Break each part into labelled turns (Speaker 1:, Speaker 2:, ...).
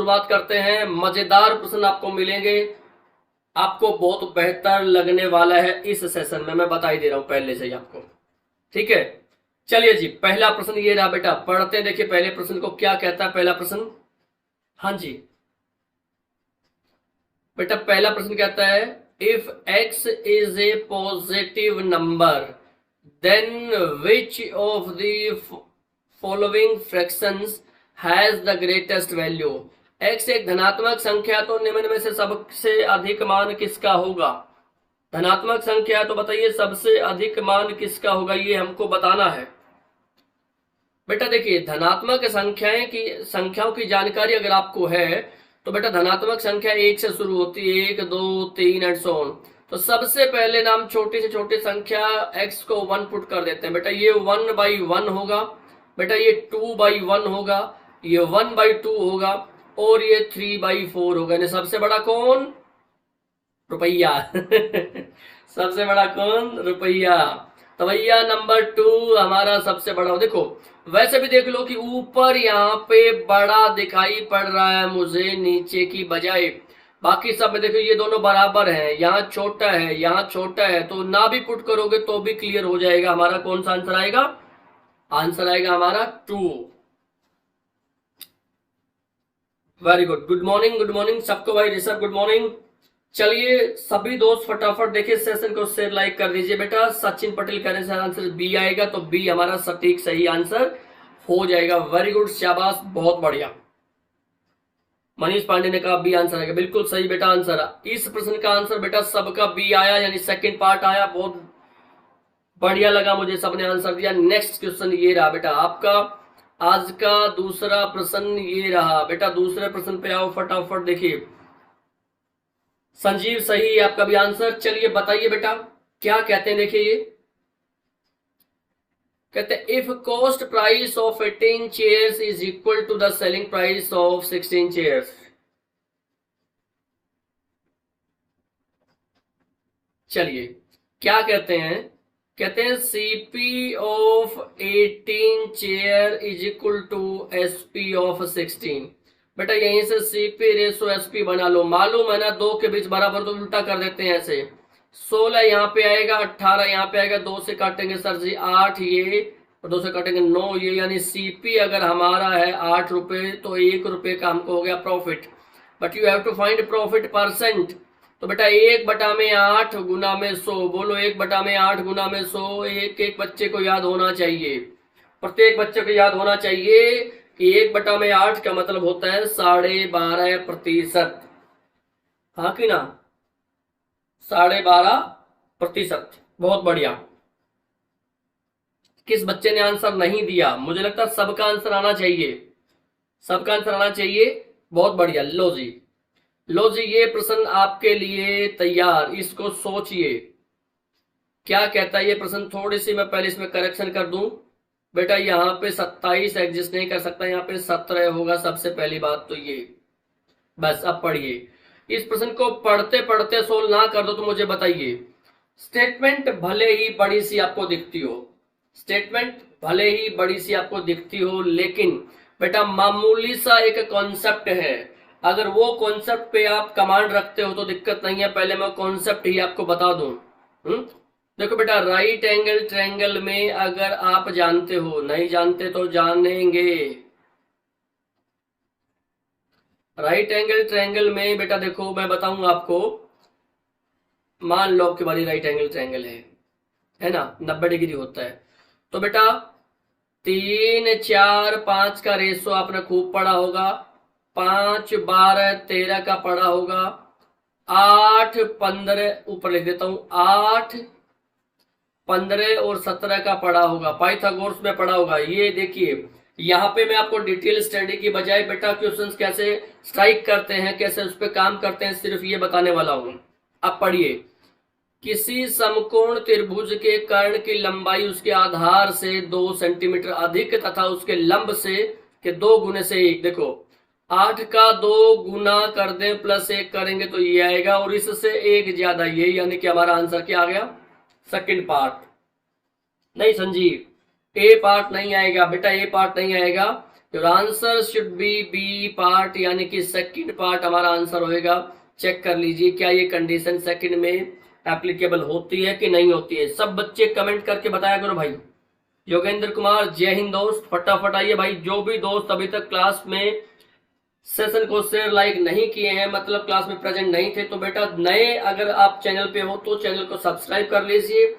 Speaker 1: शुरुआत करते हैं। मजेदार प्रश्न आपको मिलेंगे, आपको बहुत बेहतर लगने वाला है इस सेशन में, मैं बता ही दे रहा हूं पहले से ही आपको। ठीक है, चलिए जी, पहला प्रश्न ये रहा बेटा, पढ़ते हैं। देखिए पहले प्रश्न को क्या कहता है पहला प्रश्न। हाँ जी बेटा, पहला प्रश्न कहता है if x is a positive number then which of the following fractions has the greatest value. x एक धनात्मक संख्या, तो निम्न में से सबसे अधिक मान किसका होगा। धनात्मक संख्या तो बताइए सबसे अधिक मान किसका होगा, ये हमको बताना है। बेटा देखिए, धनात्मक संख्याओं की जानकारी अगर आपको है तो बेटा धनात्मक संख्या 1 से शुरू होती है, 1 2 3 एंड सो ऑन। तो सबसे पहले नाम छोटी से छोटी संख्या x को 1 पुट कर देते हैं। बेटा ये 1/1 होगा, बेटा ये 2/1 होगा, ये 1/2 होगा और ये 3/4 होगा। यानी सबसे बड़ा कौन? रुपया सबसे बड़ा कौन? रुपया। तो भैया नंबर 2 हमारा सबसे बड़ा हो। देखो वैसे भी देख लो कि ऊपर यहाँ पे बड़ा दिखाई पड़ रहा है मुझे नीचे की बजाय, बाकी सब में देखो ये दोनों बराबर हैं, यहाँ छोटा है यहाँ छोटा है, तो ना भी पुट करोगे तो भी क्लियर हो जाएगा। हमारा कौन सा आंसर आएगा? आंसर आएगा हमारा 2। वेरी गुड, गुड मॉर्निंग सबको। भाई ऋषभ गुड मॉर्निंग। चलिए सभी दोस्त फटाफट देखिए सेशन को शेयर लाइक कर दीजिए। बेटा सचिन पटेल कह रहे हैं आंसर बी आएगा, तो बी हमारा सटीक सही आंसर हो जाएगा। वेरी गुड, शाबाश, बहुत बढ़िया। मनीष पांडे ने कहा बी आंसर आएगा, बिल्कुल सही बेटा आंसर। इस प्रश्न का आंसर बेटा सबका बी आया, यानी सेकंड पार्ट आया। बहुत बढ़िया लगा मुझे, सबने आंसर दिया। नेक्स्ट क्वेश्चन ये रहा बेटा आपका आज का दूसरा प्रश्न ये रहा। बेटा दूसरे प्रश्न पे आओ फटाफट। देखिए संजीव सही है आपका भी आंसर। चलिए बताइए बेटा क्या कहते हैं। देखिए ये कहते हैं if cost price of 18 chairs is equal to the selling price of 16 chairs. चलिए क्या कहते हैं, कहते हैं CP of 18 chair is equal to SP of 16। बेटा यहीं से सीपी रेसो एसपी बना लो। मालूम है ना, 2 के बीच बराबर तो उल्टा कर देते हैं ऐसे। 16 यहाँ पे आएगा, 18 यहाँ पे आएगा, 2 से काटेंगे सर जी 8 ये, और 2 से काटेंगे 9 ये। यानी सीपी अगर हमारा है 8 रुपए तो 1 रुपए का हमको हो गया profit. But you have to find profit percent. तो बेटा 1/8 गुना में 100। बोलो 1/8 गुना में 100। एक बच्चे को याद होना चाहिए, प्रत्येक बच्चे को याद होना चाहिए कि 1/8 का मतलब होता है 12.5%। हाँ कि ना, 12.5%। बहुत बढ़िया। किस बच्चे ने आंसर नहीं दिया? मुझे लगता है सबका आंसर आना चाहिए, सबका आंसर आना चाहिए। बहुत बढ़िया। लो जी ये प्रश्न आपके लिए तैयार, इसको सोचिए क्या कहता है ये प्रश्न। थोड़ी सी मैं पहले इसमें करेक्शन कर दूं। बेटा यहाँ पे 27 एग्जिस्ट नहीं कर सकता, यहाँ पे 17 होगा। सबसे पहली बात तो ये, बस अब पढ़िए इस प्रश्न को। पढ़ते पढ़ते सोल्व ना कर दो तो मुझे बताइए। स्टेटमेंट भले ही बड़ी सी आपको दिखती हो, स्टेटमेंट भले ही बड़ी सी आपको दिखती हो, लेकिन बेटा मामूली सा एक कॉन्सेप्ट है। अगर वो कॉन्सेप्ट पे आप कमांड रखते हो तो दिक्कत नहीं है। पहले मैं कॉन्सेप्ट ही आपको बता दूं। देखो बेटा राइट एंगल ट्रायंगल में अगर आप जानते हो, नहीं जानते तो जानेंगे। राइट एंगल ट्रायंगल में बेटा देखो मैं बताऊंगा आपको। मान लो आपके बारी राइट एंगल ट्रायंगल है ना, 90 डिग्री होता है। तो बेटा 3 4 5 का रेशो आपने खूब पढ़ा होगा, 5 12 13 का पढ़ा होगा, 8 15 ऊपर लिख देता हूं, 8 15 और 17 का पढ़ा होगा, पाइथागोरस में पढ़ा होगा। ये देखिए यहाँ पे मैं आपको डिटेल स्टडी की बजाय बेटा क्वेश्चंस कैसे स्ट्राइक करते हैं, कैसे उस पर काम करते हैं, सिर्फ ये बताने वाला हूं। अब पढ़िए, किसी समकोण त्रिभुज के कर्ण की लंबाई उसके आधार से 2 सेंटीमीटर अधिक तथा उसके लंब से के 2 गुने से 1। देखो 8 का 2 गुना कर दें प्लस 1 करेंगे तो ये आएगा, और इससे 1 ज्यादा ये, यानी कि हमारा आंसर क्या आ गया? Second part. नहीं संजीव, ए पार्ट नहीं आएगा बेटा, ए पार्ट नहीं आएगा। Your answer should be B part, यानी कि सेकंड पार्ट हमारा आंसर होएगा। चेक कर लीजिए क्या ये कंडीशन सेकंड में एप्लीकेबल होती है कि नहीं होती है। सब बच्चे कमेंट करके बताया करो भाई। योगेंद्र कुमार, जय हिंद दोस्त, फटाफट आइए भाई। जो भी दोस्त अभी तक क्लास में सेशन को शेयर लाइक नहीं किए हैं, मतलब क्लास में प्रेजेंट नहीं थे, तो बेटा नए अगर आप चैनल पे हो तो चैनल को सब्सक्राइब कर लीजिए।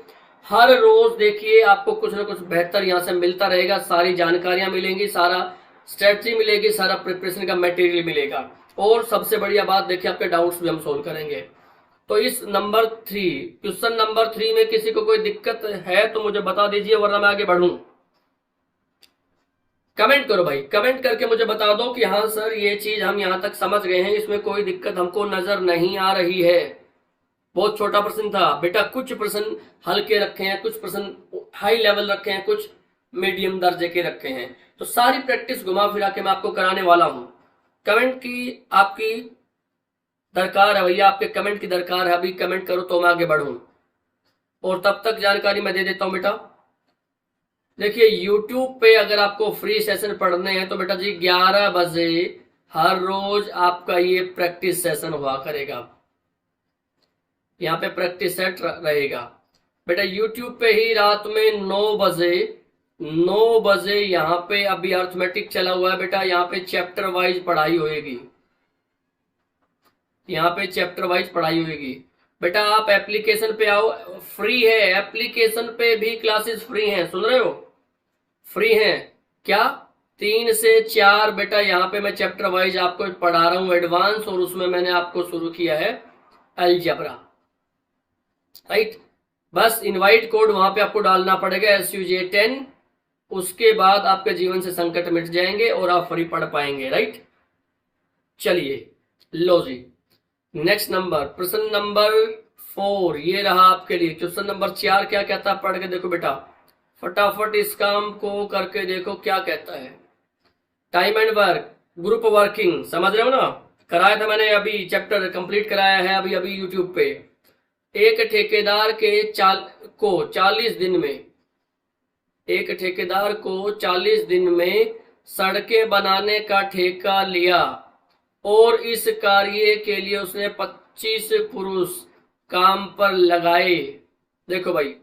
Speaker 1: हर रोज देखिए आपको कुछ ना कुछ बेहतर यहाँ से मिलता रहेगा, सारी जानकारियां मिलेंगी, सारा स्ट्रेटजी मिलेगी, सारा प्रिपरेशन का मटेरियल मिलेगा, और सबसे बढ़िया बात देखिए आपके डाउट्स भी हम सोल्व करेंगे। तो इस नंबर 3, क्वेश्चन नंबर 3 में किसी को कोई दिक्कत है तो मुझे बता दीजिए, वरना मैं आगे बढ़ूं। कमेंट करो भाई, कमेंट करके मुझे बता दो कि हाँ सर ये चीज हम यहां तक समझ गए हैं, इसमें कोई दिक्कत हमको नजर नहीं आ रही है। बहुत छोटा प्रश्न था बेटा, कुछ प्रश्न हल्के रखे हैं, कुछ प्रश्न हाई लेवल रखे हैं, कुछ मीडियम दर्जे के रखे हैं, तो सारी प्रैक्टिस घुमा फिरा के मैं आपको कराने वाला हूं। कमेंट की आपकी दरकार है भैया, आपके कमेंट की दरकार है। अभी कमेंट करो तो मैं आगे बढ़ूं, और तब तक जानकारी मैं दे देता हूं बेटा। देखिए YouTube पे अगर आपको फ्री सेशन पढ़ने हैं तो बेटा जी 11 बजे हर रोज आपका ये प्रैक्टिस सेशन हुआ करेगा, यहाँ पे प्रैक्टिस सेट रहेगा बेटा। YouTube पे ही रात में 9 बजे यहाँ पे अभी अर्थमेटिक चला हुआ है बेटा, यहाँ पे चैप्टर वाइज पढ़ाई होएगी, यहाँ पे चैप्टर वाइज पढ़ाई होएगी बेटा। आप एप्लीकेशन पे आओ, फ्री है, एप्लीकेशन पे भी क्लासेस फ्री हैं, सुन रहे हो, फ्री हैं। क्या 3 से 4 बेटा यहाँ पे मैं चैप्टर वाइज आपको पढ़ा रहा हूं एडवांस, और उसमें मैंने आपको शुरू किया है अलजेब्रा, राइट। बस इनवाइट कोड वहां पे आपको डालना पड़ेगा SUJ10, उसके बाद आपके जीवन से संकट मिट जाएंगे और आप फ्री पढ़ पाएंगे, राइट। चलिए लो जी, नेक्स्ट नंबर, प्रश्न नंबर 4 ये रहा आपके लिए। क्वेश्चन नंबर 4 क्या कहता है, पढ़ के देखो बेटा, फटाफट इस काम को करके देखो क्या कहता है। Time and work, group working, समझ रहे हो ना, कराया था मैंने, अभी चैप्टर कंप्लीट कराया है अभी यूट्यूब पे। एक ठेकेदार को 40 दिन में, एक ठेकेदार को 40 दिन में सड़कें बनाने का ठेका लिया, और इस कार्य के लिए उसने 25 पुरुष काम पर लगाए। देखो भाई,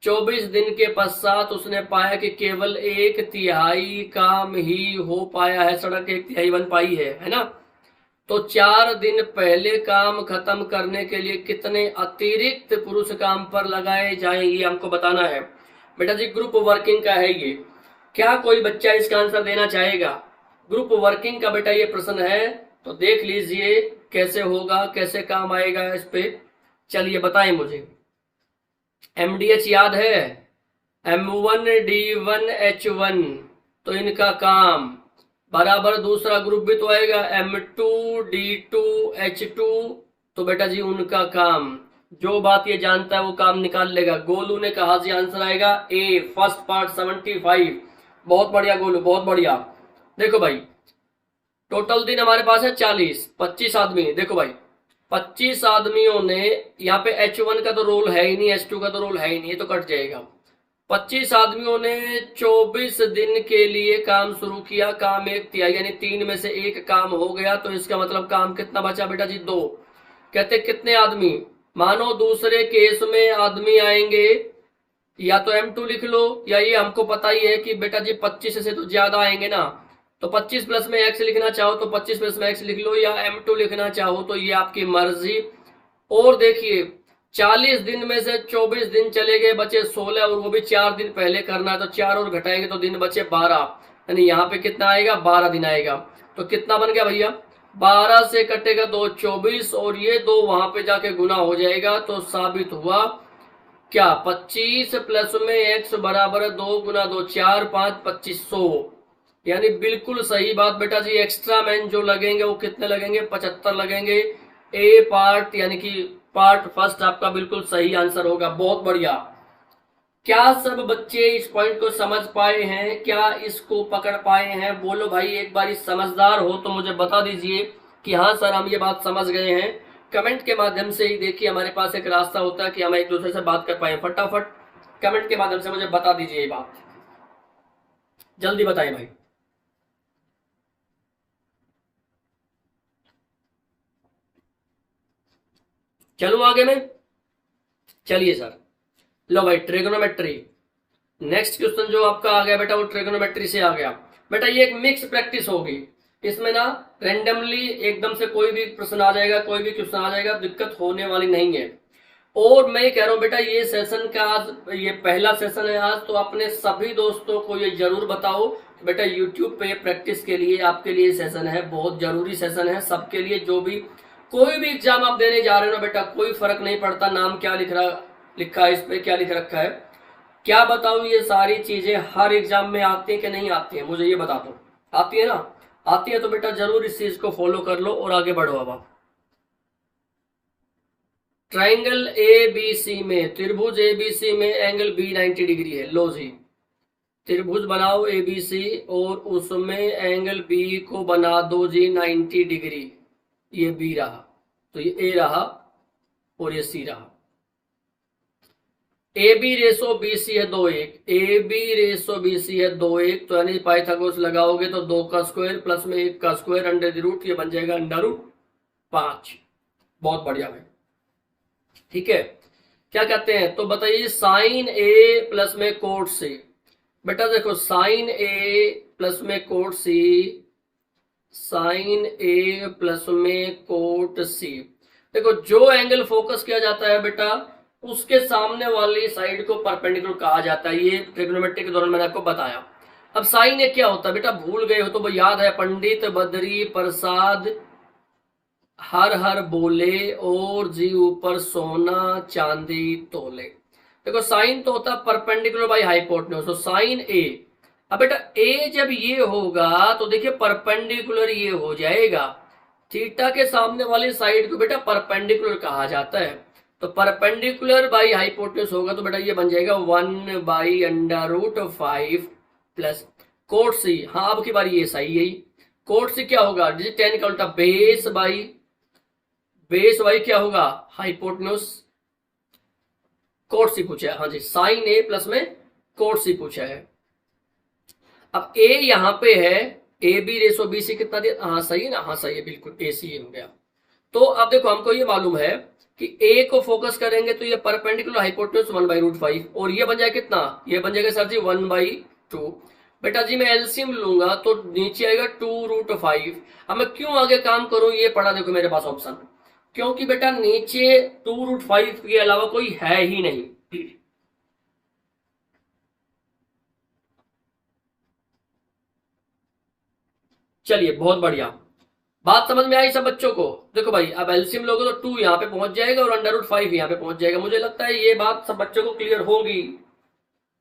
Speaker 1: 24 दिन के पश्चात उसने पाया कि केवल 1/3 काम ही हो पाया है, सड़क 1/3 बन पाई है ना। तो 4 दिन पहले काम खत्म करने के लिए कितने अतिरिक्त पुरुष काम पर लगाए जाएं, ये हमको बताना है बेटा जी। ग्रुप वर्किंग का है ये, क्या कोई बच्चा इसका आंसर देना चाहेगा? ग्रुप वर्किंग का बेटा ये प्रश्न है, तो देख लीजिए कैसे होगा, कैसे काम आएगा इस पे। चलिए बताएं मुझे। MDH याद है, M1D1H1, तो इनका काम बराबर दूसरा ग्रुप भी तो आएगा M2D2H2, तो बेटा जी उनका काम, जो बात ये जानता है वो काम निकाल लेगा। गोलू ने कहा जी आंसर आएगा A, फर्स्ट पार्ट 75। बहुत बढ़िया गोलू, बहुत बढ़िया। देखो भाई, टोटल दिन हमारे पास है 40, 25 आदमी। देखो भाई 25 आदमियों ने, यहाँ पे H1 का तो रोल है ही नहीं, H2 का तो रोल है ही नहीं, ये तो कट जाएगा। 25 आदमियों ने 24 दिन के लिए काम शुरू किया, काम 1/3 यानी 3 में से 1 काम हो गया, तो इसका मतलब काम कितना बचा बेटा जी? 2। कहते कितने आदमी, मानो दूसरे केस में आदमी आएंगे, या तो M2 लिख लो, या ये हमको पता ही है कि बेटा जी 25 से तो ज्यादा आएंगे ना, तो 25 प्लस में x लिखना चाहो तो 25 प्लस में x लिख लो, या M2 लिखना चाहो तो ये आपकी मर्जी। और देखिए 40 दिन में से 24 दिन चले गए, बचे 16, और वो भी 4 दिन पहले करना है, तो 4 और घटाएंगे तो दिन बचे 12, यानी यहाँ पे कितना आएगा? 12 दिन आएगा। तो कितना बन गया भैया? 12 से कटेगा 2, 24, और ये 2 वहां पे जाके गुना हो जाएगा, तो साबित हुआ क्या? 25 प्लस में x बराबर 2 गुना 2, 4, 5, 2500, यानी बिल्कुल सही बात बेटा जी। एक्स्ट्रा मैन जो लगेंगे वो कितने लगेंगे? 75 लगेंगे। ए पार्ट यानी कि पार्ट फर्स्ट आपका बिल्कुल सही आंसर होगा। बहुत बढ़िया। क्या सब बच्चे इस पॉइंट को समझ पाए हैं? क्या इसको पकड़ पाए हैं? बोलो भाई, एक बार समझदार हो तो मुझे बता दीजिए कि हाँ सर हम ये बात समझ गए हैं। कमेंट के माध्यम से ही देखिए हमारे पास एक रास्ता होता है कि हम एक दूसरे से बात कर पाए। फटाफट कमेंट के माध्यम से मुझे बता दीजिए ये बात, जल्दी बताएं भाई। चलूं आगे में? चलिए सर, लो भाई ट्रिग्नोमेट्री। नेक्स्ट क्वेश्चन जो आपका आ गया बेटा वो ट्रिग्नोमेट्री से आ गया। बेटा ये एक मिक्स प्रैक्टिस होगी, इसमें ना रेंडमली एकदम से कोई भी प्रश्न आ जाएगा, कोई भी क्वेश्चन आ जाएगा, दिक्कत होने वाली नहीं है। और मैं कह रहा हूं बेटा ये सेशन का आज ये पहला सेशन है आज, तो अपने सभी दोस्तों को ये जरूर बताओ बेटा यूट्यूब पे प्रैक्टिस के लिए आपके लिए सेशन है, बहुत जरूरी सेशन है सबके लिए। जो भी कोई भी एग्जाम आप देने जा रहे हो ना बेटा, कोई फर्क नहीं पड़ता नाम क्या लिखा है, इस पे क्या लिख रखा है, क्या बताऊं, ये सारी चीजें हर एग्जाम में आती है कि नहीं आती है, मुझे ये बता दो। आती है ना? आती है तो बेटा जरूर इस चीज को फॉलो कर लो और आगे बढ़ो। अब आप ट्राइंगल ए बी सी में, त्रिभुज ए बी सी में एंगल बी 90 डिग्री है। लो जी, त्रिभुज बनाओ ए बी सी और उसमें एंगल बी को बना दो जी 90 डिग्री। ये बी रहा तो ये ए रहा और ये सी रहा। A B ratio B C है 2:1, A B ratio B C है 2:1, तो यानी पाइथागोरस लगाओगे तो 2 का स्क्वायर प्लस में 1 का स्क्वायर अंडर द रूट, ये बन जाएगा √5। बहुत बढ़िया भाई, ठीक है। क्या कहते हैं तो बताइए, साइन ए प्लस में कोट सी। बेटा देखो साइन ए प्लस में cot C, sign A plus में कोट सी। देखो जो एंगल फोकस किया जाता है बेटा उसके सामने वाली साइड को परपेंडिकुलर कहा जाता है, ये ट्रिग्नोमेट्री के दौरान मैंने आपको बताया। अब साइन ए क्या होता है बेटा, भूल गए हो तो वो याद है, पंडित बद्री प्रसाद हर हर बोले और जी ऊपर सोना चांदी तोले। देखो साइन तो होता है परपेंडिकुलर बाई हाइपोटेन्यूज, तो साइन ए। अब बेटा ए जब ये होगा तो देखिए परपेंडिकुलर ये हो जाएगा, थीटा के सामने वाली साइड को बेटा परपेंडिकुलर कहा जाता है, तो परपेंडिकुलर बाई हाइपोटेन्यूज होगा तो बेटा ये बन जाएगा 1/√5 प्लस कोट सी। हाँ अब की बार ये सही है, कोट सी क्या होगा, tan का उल्टा बेस बाई क्या होगा, हाइपोटेन्यूज। कोट सी पूछा है, हाँ जी, साइन ए प्लस में कोट सी पूछा है। अब ए यहां पे है, A B ratio B C कितना दिया, हाँ सही है ना, हाँ सही है बिल्कुल, ए सी हो गया। तो अब देखो हमको ये मालूम है कि ए को फोकस करेंगे तो ये परपेंडिकुलर हाइपोटेन्यूज 1/√5 और ये बन जाएगा कितना, ये बन जाएगा सर जी 1/2। बेटा जी मैं एलसीएम लूंगा तो नीचे आएगा 2√5। अब मैं क्यों आगे काम करूं ये पढ़ा, देखो मेरे पास ऑप्शन, क्योंकि बेटा नीचे 2√5 के अलावा कोई है ही नहीं। चलिए बहुत बढ़िया, बात समझ में आई सब बच्चों को। देखो भाई अब एलसीएम लोगे तो 2 यहाँ पे पहुंच जाएगा और √5 यहाँ पे पहुंच जाएगा। मुझे लगता है ये बात सब बच्चों को क्लियर होगी,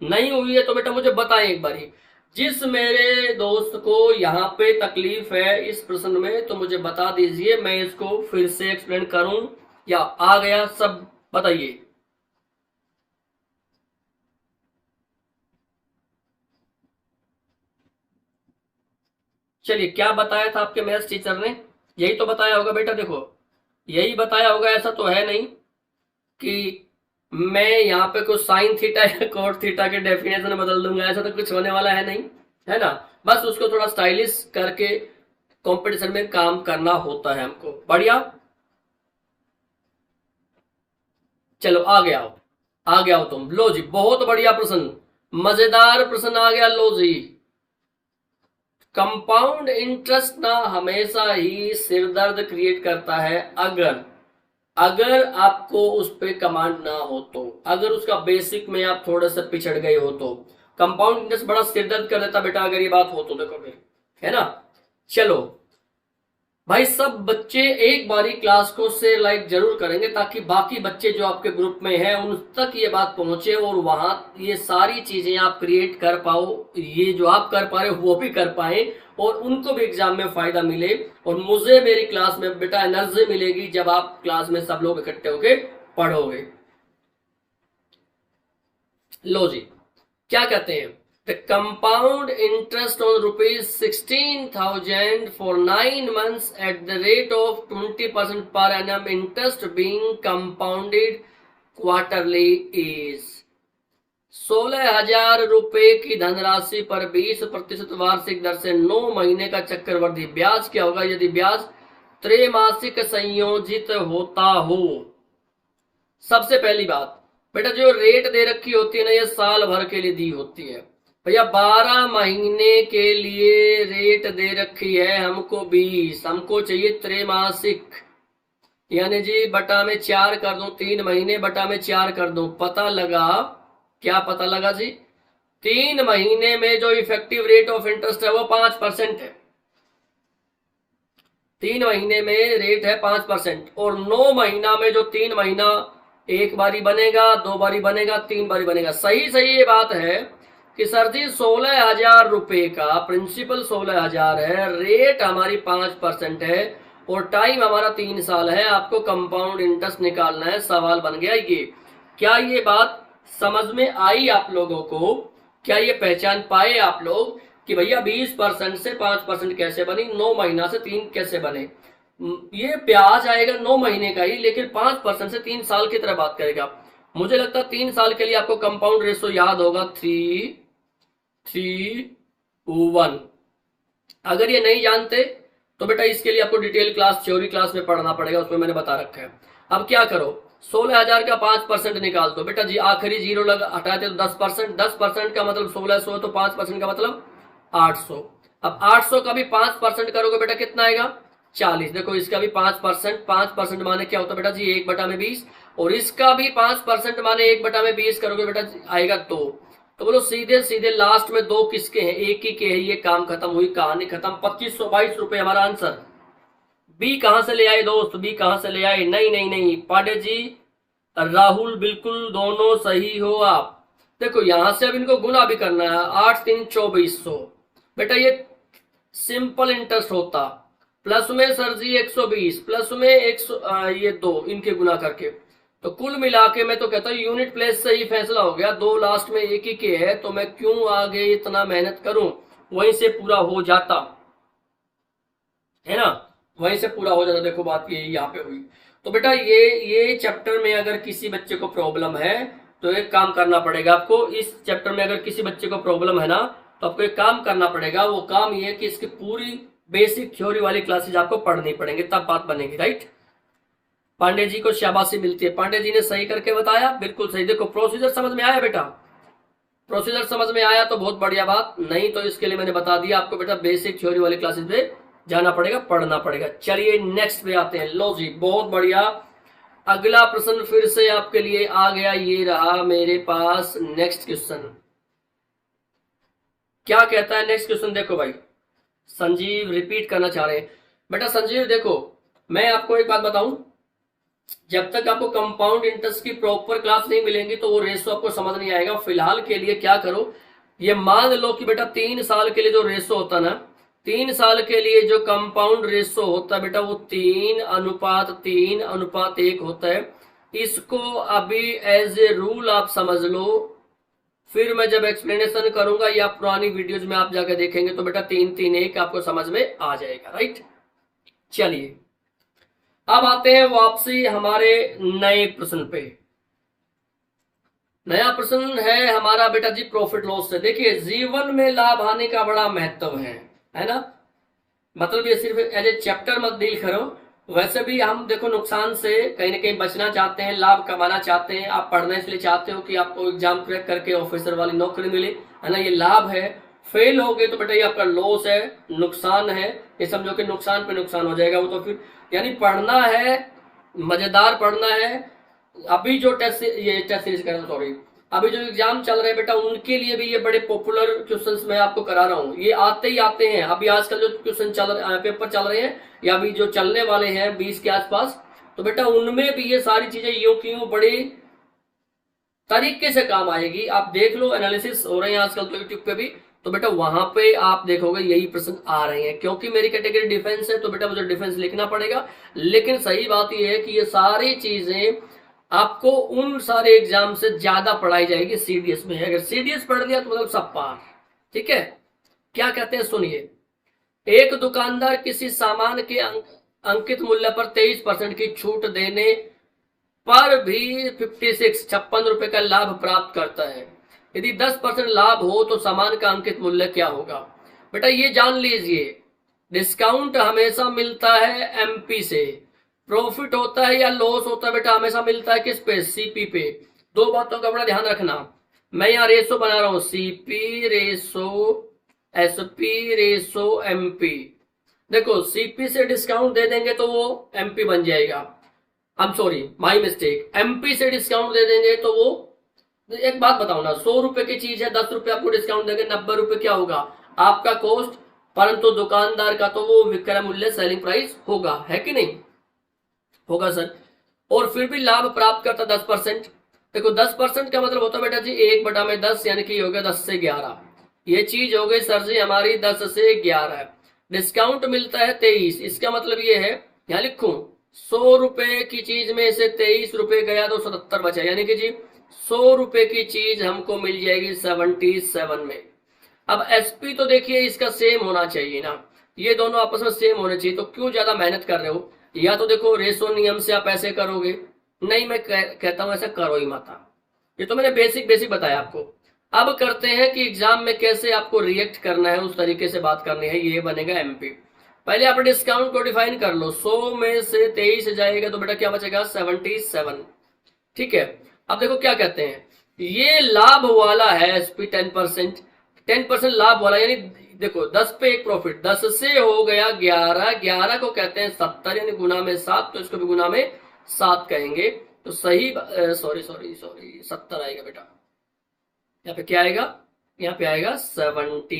Speaker 1: नहीं हुई है तो बेटा मुझे बताएं एक बारी। जिस मेरे दोस्त को यहाँ पे तकलीफ है इस प्रश्न में तो मुझे बता दीजिए, मैं इसको फिर से एक्सप्लेन करूं या आ गया सब, बताइए। चलिए क्या बताया था आपके मैथ्स टीचर ने, यही तो बताया होगा बेटा, देखो यही बताया होगा, ऐसा तो है नहीं कि मैं यहाँ पे कुछ साइन थीटा या कोट थीटा के डेफिनेशन बदल दूंगा, ऐसा तो कुछ होने वाला है नहीं, है ना। बस उसको थोड़ा स्टाइलिश करके कंपटीशन में काम करना होता है हमको। बढ़िया, चलो आ गया हो तुम। लो जी बहुत बढ़िया प्रश्न, मजेदार प्रश्न आ गया। लो जी, कंपाउंड इंटरेस्ट ना हमेशा ही सिरदर्द क्रिएट करता है अगर आपको उस पर कमांड ना हो तो, अगर उसका बेसिक में आप थोड़ा सा पिछड़ गए हो तो कंपाउंड इंटरेस्ट बड़ा सिरदर्द कर देता बेटा, अगर ये बात हो तो, देखो फिर, है ना। चलो भाई सब बच्चे एक बारी क्लास को शेयर लाइक जरूर करेंगे ताकि बाकी बच्चे जो आपके ग्रुप में हैं उन तक ये बात पहुंचे और वहां ये सारी चीजें आप क्रिएट कर पाओ, ये जो आप कर पा रहे हो वो भी कर पाए और उनको भी एग्जाम में फायदा मिले। और मुझे मेरी क्लास में बेटा एनर्जी मिलेगी जब आप क्लास में सब लोग इकट्ठे होके पढ़ोगे। लो जी क्या कहते हैं, the compound interest on ₹16,000 for 9 months at the rate of 20% per annum, interest being compounded quarterly is 16,000 रुपए की धनराशि पर 20% वार्षिक दर से 9 महीने का चक्रवृद्धि ब्याज क्या होगा यदि ब्याज त्रैमासिक संयोजित होता हो। सबसे पहली बात बेटा, जो रेट दे रखी होती है ना, ये साल भर के लिए दी होती है भैया। 12 महीने के लिए रेट दे रखी है हमको 20, हमको चाहिए त्रैमासिक, यानी जी बटा में 4 कर दूं, 3 महीने बटा में 4 कर दूं, पता लगा, क्या पता लगा जी, 3 महीने में जो इफेक्टिव रेट ऑफ इंटरेस्ट है वो 5% है। 3 महीने में रेट है 5%, और 9 महीना में जो 3 महीना एक बारी बनेगा, 2 बारी बनेगा, 3 बारी बनेगा। सही सही ये बात है कि सर जी 16,000 रुपए का प्रिंसिपल 16,000 है, रेट हमारी 5% है, और टाइम हमारा 3 साल है, आपको कंपाउंड इंटरेस्ट निकालना है। सवाल बन गया ये। क्या ये बात समझ में आई आप लोगों को? क्या ये पहचान पाए आप लोग कि भैया 20% से 5% कैसे बनी, 9 महीना से 3 कैसे बने? ये ब्याज आएगा 9 महीने का ही, लेकिन 5% से 3 साल की तरह बात करेगा। मुझे लगता है 3 साल के लिए आपको कंपाउंड रेशो याद होगा 3:1। अगर ये नहीं जानते तो बेटा इसके लिए आपको डिटेल क्लास, थ्योरी क्लास में पढ़ना पड़ेगा, उसमें मैंने बता रखा है। अब क्या करो, 16,000 का 5% निकाल दो बेटा जी, आखिरी जीरो लगा हटाते तो 10%, 10% का मतलब 1600, तो 5% का मतलब 800। अब 800 का भी 5% करोगे बेटा कितना आएगा? 40। देखो इसका भी 5%, 5% माने क्या होता है बेटा जी 1/20, और इसका भी 5% माने 1/20 करोगे बेटा आएगा 2। तो बोलो सीधे सीधे लास्ट में 2 किसके हैं? एक ही के हैं, ये काम खत्म हुई, कहानी खत्म। 2522 रुपए हमारा आंसर। बी कहां से ले आए दोस्त, बी कहां से ले आए? नहीं नहीं नहीं पांडे जी, राहुल बिल्कुल दोनों सही हो आप। देखो यहां से अब इनको गुना भी करना है, 8 3 2400 बेटा, ये सिंपल इंटरेस्ट होता, प्लस में सर जी 120, प्लस में 100, ये 2 इनके गुना करके, तो कुल मिला के मैं तो कहता हूँ यूनिट प्लेस से ही फैसला हो गया। 2 लास्ट में एक ही के है, तो मैं क्यों आगे इतना मेहनत करूं, वहीं से पूरा हो जाता है ना, वहीं से पूरा हो जाता। देखो बात ये यहाँ पे हुई। तो बेटा ये चैप्टर में अगर किसी बच्चे को प्रॉब्लम है तो एक काम करना पड़ेगा आपको। इस चैप्टर में अगर किसी बच्चे को प्रॉब्लम है ना, तो आपको एक काम करना पड़ेगा। वो काम ये कि इसकी पूरी बेसिक थ्योरी वाली क्लासेज आपको पढ़नी पड़ेंगे, तब बात बनेगी। राइट, पांडे जी को शाबाशी मिलती है, पांडे जी ने सही करके बताया, बिल्कुल सही। देखो प्रोसीजर समझ में आया बेटा, प्रोसीजर समझ में आया तो बहुत बढ़िया बात, नहीं तो इसके लिए मैंने बता दिया आपको बेटा बेसिक थ्योरी वाली क्लासेस में जाना पड़ेगा, पढ़ना पड़ेगा। चलिए नेक्स्ट पे आते हैं। लो जी बहुत बढ़िया, अगला प्रश्न फिर से आपके लिए आ गया, ये रहा मेरे पास नेक्स्ट क्वेश्चन। क्या कहता है नेक्स्ट क्वेश्चन? देखो भाई संजीव रिपीट करना चाह रहे हैं बेटा। संजीव देखो मैं आपको एक बात बताऊं, जब तक आपको कंपाउंड इंटरेस्ट की प्रॉपर क्लास नहीं मिलेंगी तो वो रेशो आपको समझ नहीं आएगा। फिलहाल के लिए क्या करो, ये मान लो कि बेटा 3 साल के लिए जो रेशो होता ना, 3 साल के लिए जो कंपाउंड रेशो होता है बेटा वो 3:3:1 होता है। इसको अभी एज ए रूल आप समझ लो, फिर मैं जब एक्सप्लेनेशन करूंगा या पुरानी वीडियोज में आप जाकर देखेंगे तो बेटा 3:3:1 आपको समझ में आ जाएगा। राइट, चलिए अब आते हैं वापसी हमारे नए प्रश्न पे। नया प्रश्न है हमारा बेटा जी प्रॉफिट लॉस से। देखिए जीवन में लाभ हानि का बड़ा महत्व है ना, मतलब ये सिर्फ एज ए चैप्टर मत डील करो, वैसे भी हम देखो नुकसान से कहीं ना कहीं बचना चाहते हैं, लाभ कमाना चाहते हैं। आप पढ़ना इसलिए चाहते हो कि आपको एग्जाम क्रैक करके ऑफिसर वाली नौकरी मिले, है ना, ये लाभ है। फेल हो गए तो बेटा ये आपका लॉस है, नुकसान है। ये समझो कि नुकसान पे नुकसान हो जाएगा वो, तो फिर यानी पढ़ना है, मजेदार पढ़ना है। अभी जो टेस्ट सीरीज कर रहा हूँ, सॉरी, अभी जो एग्जाम चल रहे हैं बेटा उनके लिए भी ये बड़े पॉपुलर क्वेश्चंस मैं आपको करा रहा हूँ। ये आते ही आते हैं, अभी आजकल जो क्वेश्चन पेपर चल रहे हैं या अभी जो चलने वाले हैं 20 के आसपास, तो बेटा उनमें भी ये सारी चीजें यूं की यूं बड़ी तरीके से काम आएगी। आप देख लो, एनालिसिस हो रहे हैं आजकल तो यूट्यूब पे भी, तो बेटा वहां पे आप देखोगे यही प्रश्न आ रहे हैं। क्योंकि मेरी कैटेगरी डिफेंस है तो बेटा मुझे डिफेंस लिखना पड़ेगा, लेकिन सही बात यह है कि ये सारी चीजें आपको उन सारे एग्जाम से ज्यादा पढ़ाई जाएगी सीडीएस में। अगर सीडीएस पढ़ लिया तो मतलब सब पार। ठीक है, क्या कहते हैं सुनिए। एक दुकानदार किसी सामान के अंकित मूल्य पर 23% की छूट देने पर भी 56 रुपए का लाभ प्राप्त करता है। यदि 10% लाभ हो तो सामान का अंकित मूल्य क्या होगा? बेटा ये जान लीजिए, डिस्काउंट हमेशा मिलता है एमपी से, प्रॉफिट होता है या लॉस होता है बेटा, हमेशा मिलता है किस पे, सीपी पे। दो बातों का बड़ा ध्यान रखना। मैं यहाँ रेशो बना रहा हूं, CP ratio SP ratio MP. देखो सीपी से डिस्काउंट दे देंगे तो वो एमपी बन जाएगा, I am sorry my mistake, MP से डिस्काउंट दे देंगे तो वो, एक बात बताओ ना, 100 रुपए की चीज है, 10 रुपए आपको डिस्काउंट देंगे, 90 रुपए क्या होगा आपका कॉस्ट, परंतु दुकानदार का तो वो विक्रय मूल्य सेलिंग प्राइस होगा, है कि नहीं होगा सर। और फिर भी लाभ प्राप्त करता 10%। देखो 10% का मतलब होता है बेटा जी 1/10, यानी कि हो गया 10 से 11। ये चीज हो गई सर जी हमारी 10 से 11। डिस्काउंट मिलता है 23, इसका मतलब ये है, यहां लिखूं 100 रुपए की चीज में से 23 रुपए गया तो 77 बचा, यानी कि जी 100 रुपए की चीज हमको मिल जाएगी 77 में। अब एसपी तो देखिए इसका सेम होना चाहिए ना, ये दोनों आपस में सेम होने चाहिए, तो क्यों ज्यादा मेहनत कर रहे हो। या तो देखो रेशो नियम से आप ऐसे करोगे, नहीं मैं कहता हूं ऐसा करो ही मत। ये तो मैंने बेसिक बेसिक बताया आपको। अब करते हैं कि एग्जाम में कैसे आपको रिएक्ट करना है, उस तरीके से बात करनी है। ये बनेगा एमपी। पहले आप डिस्काउंट को डिफाइन कर लो, 100 में से 23 जाएगा तो बेटा क्या बचेगा 77। ठीक है, अब देखो क्या कहते हैं, ये लाभ वाला है एसपी 10%, 10% लाभ वाला, यानी देखो 10 पे एक प्रॉफिट, 10 से हो गया 11, 11 को कहते हैं 70, यानी गुना में 7, तो इसको भी गुना में 7 कहेंगे। तो सही सॉरी 70 आएगा बेटा, यहाँ पे क्या आएगा, यहाँ पे आएगा 70,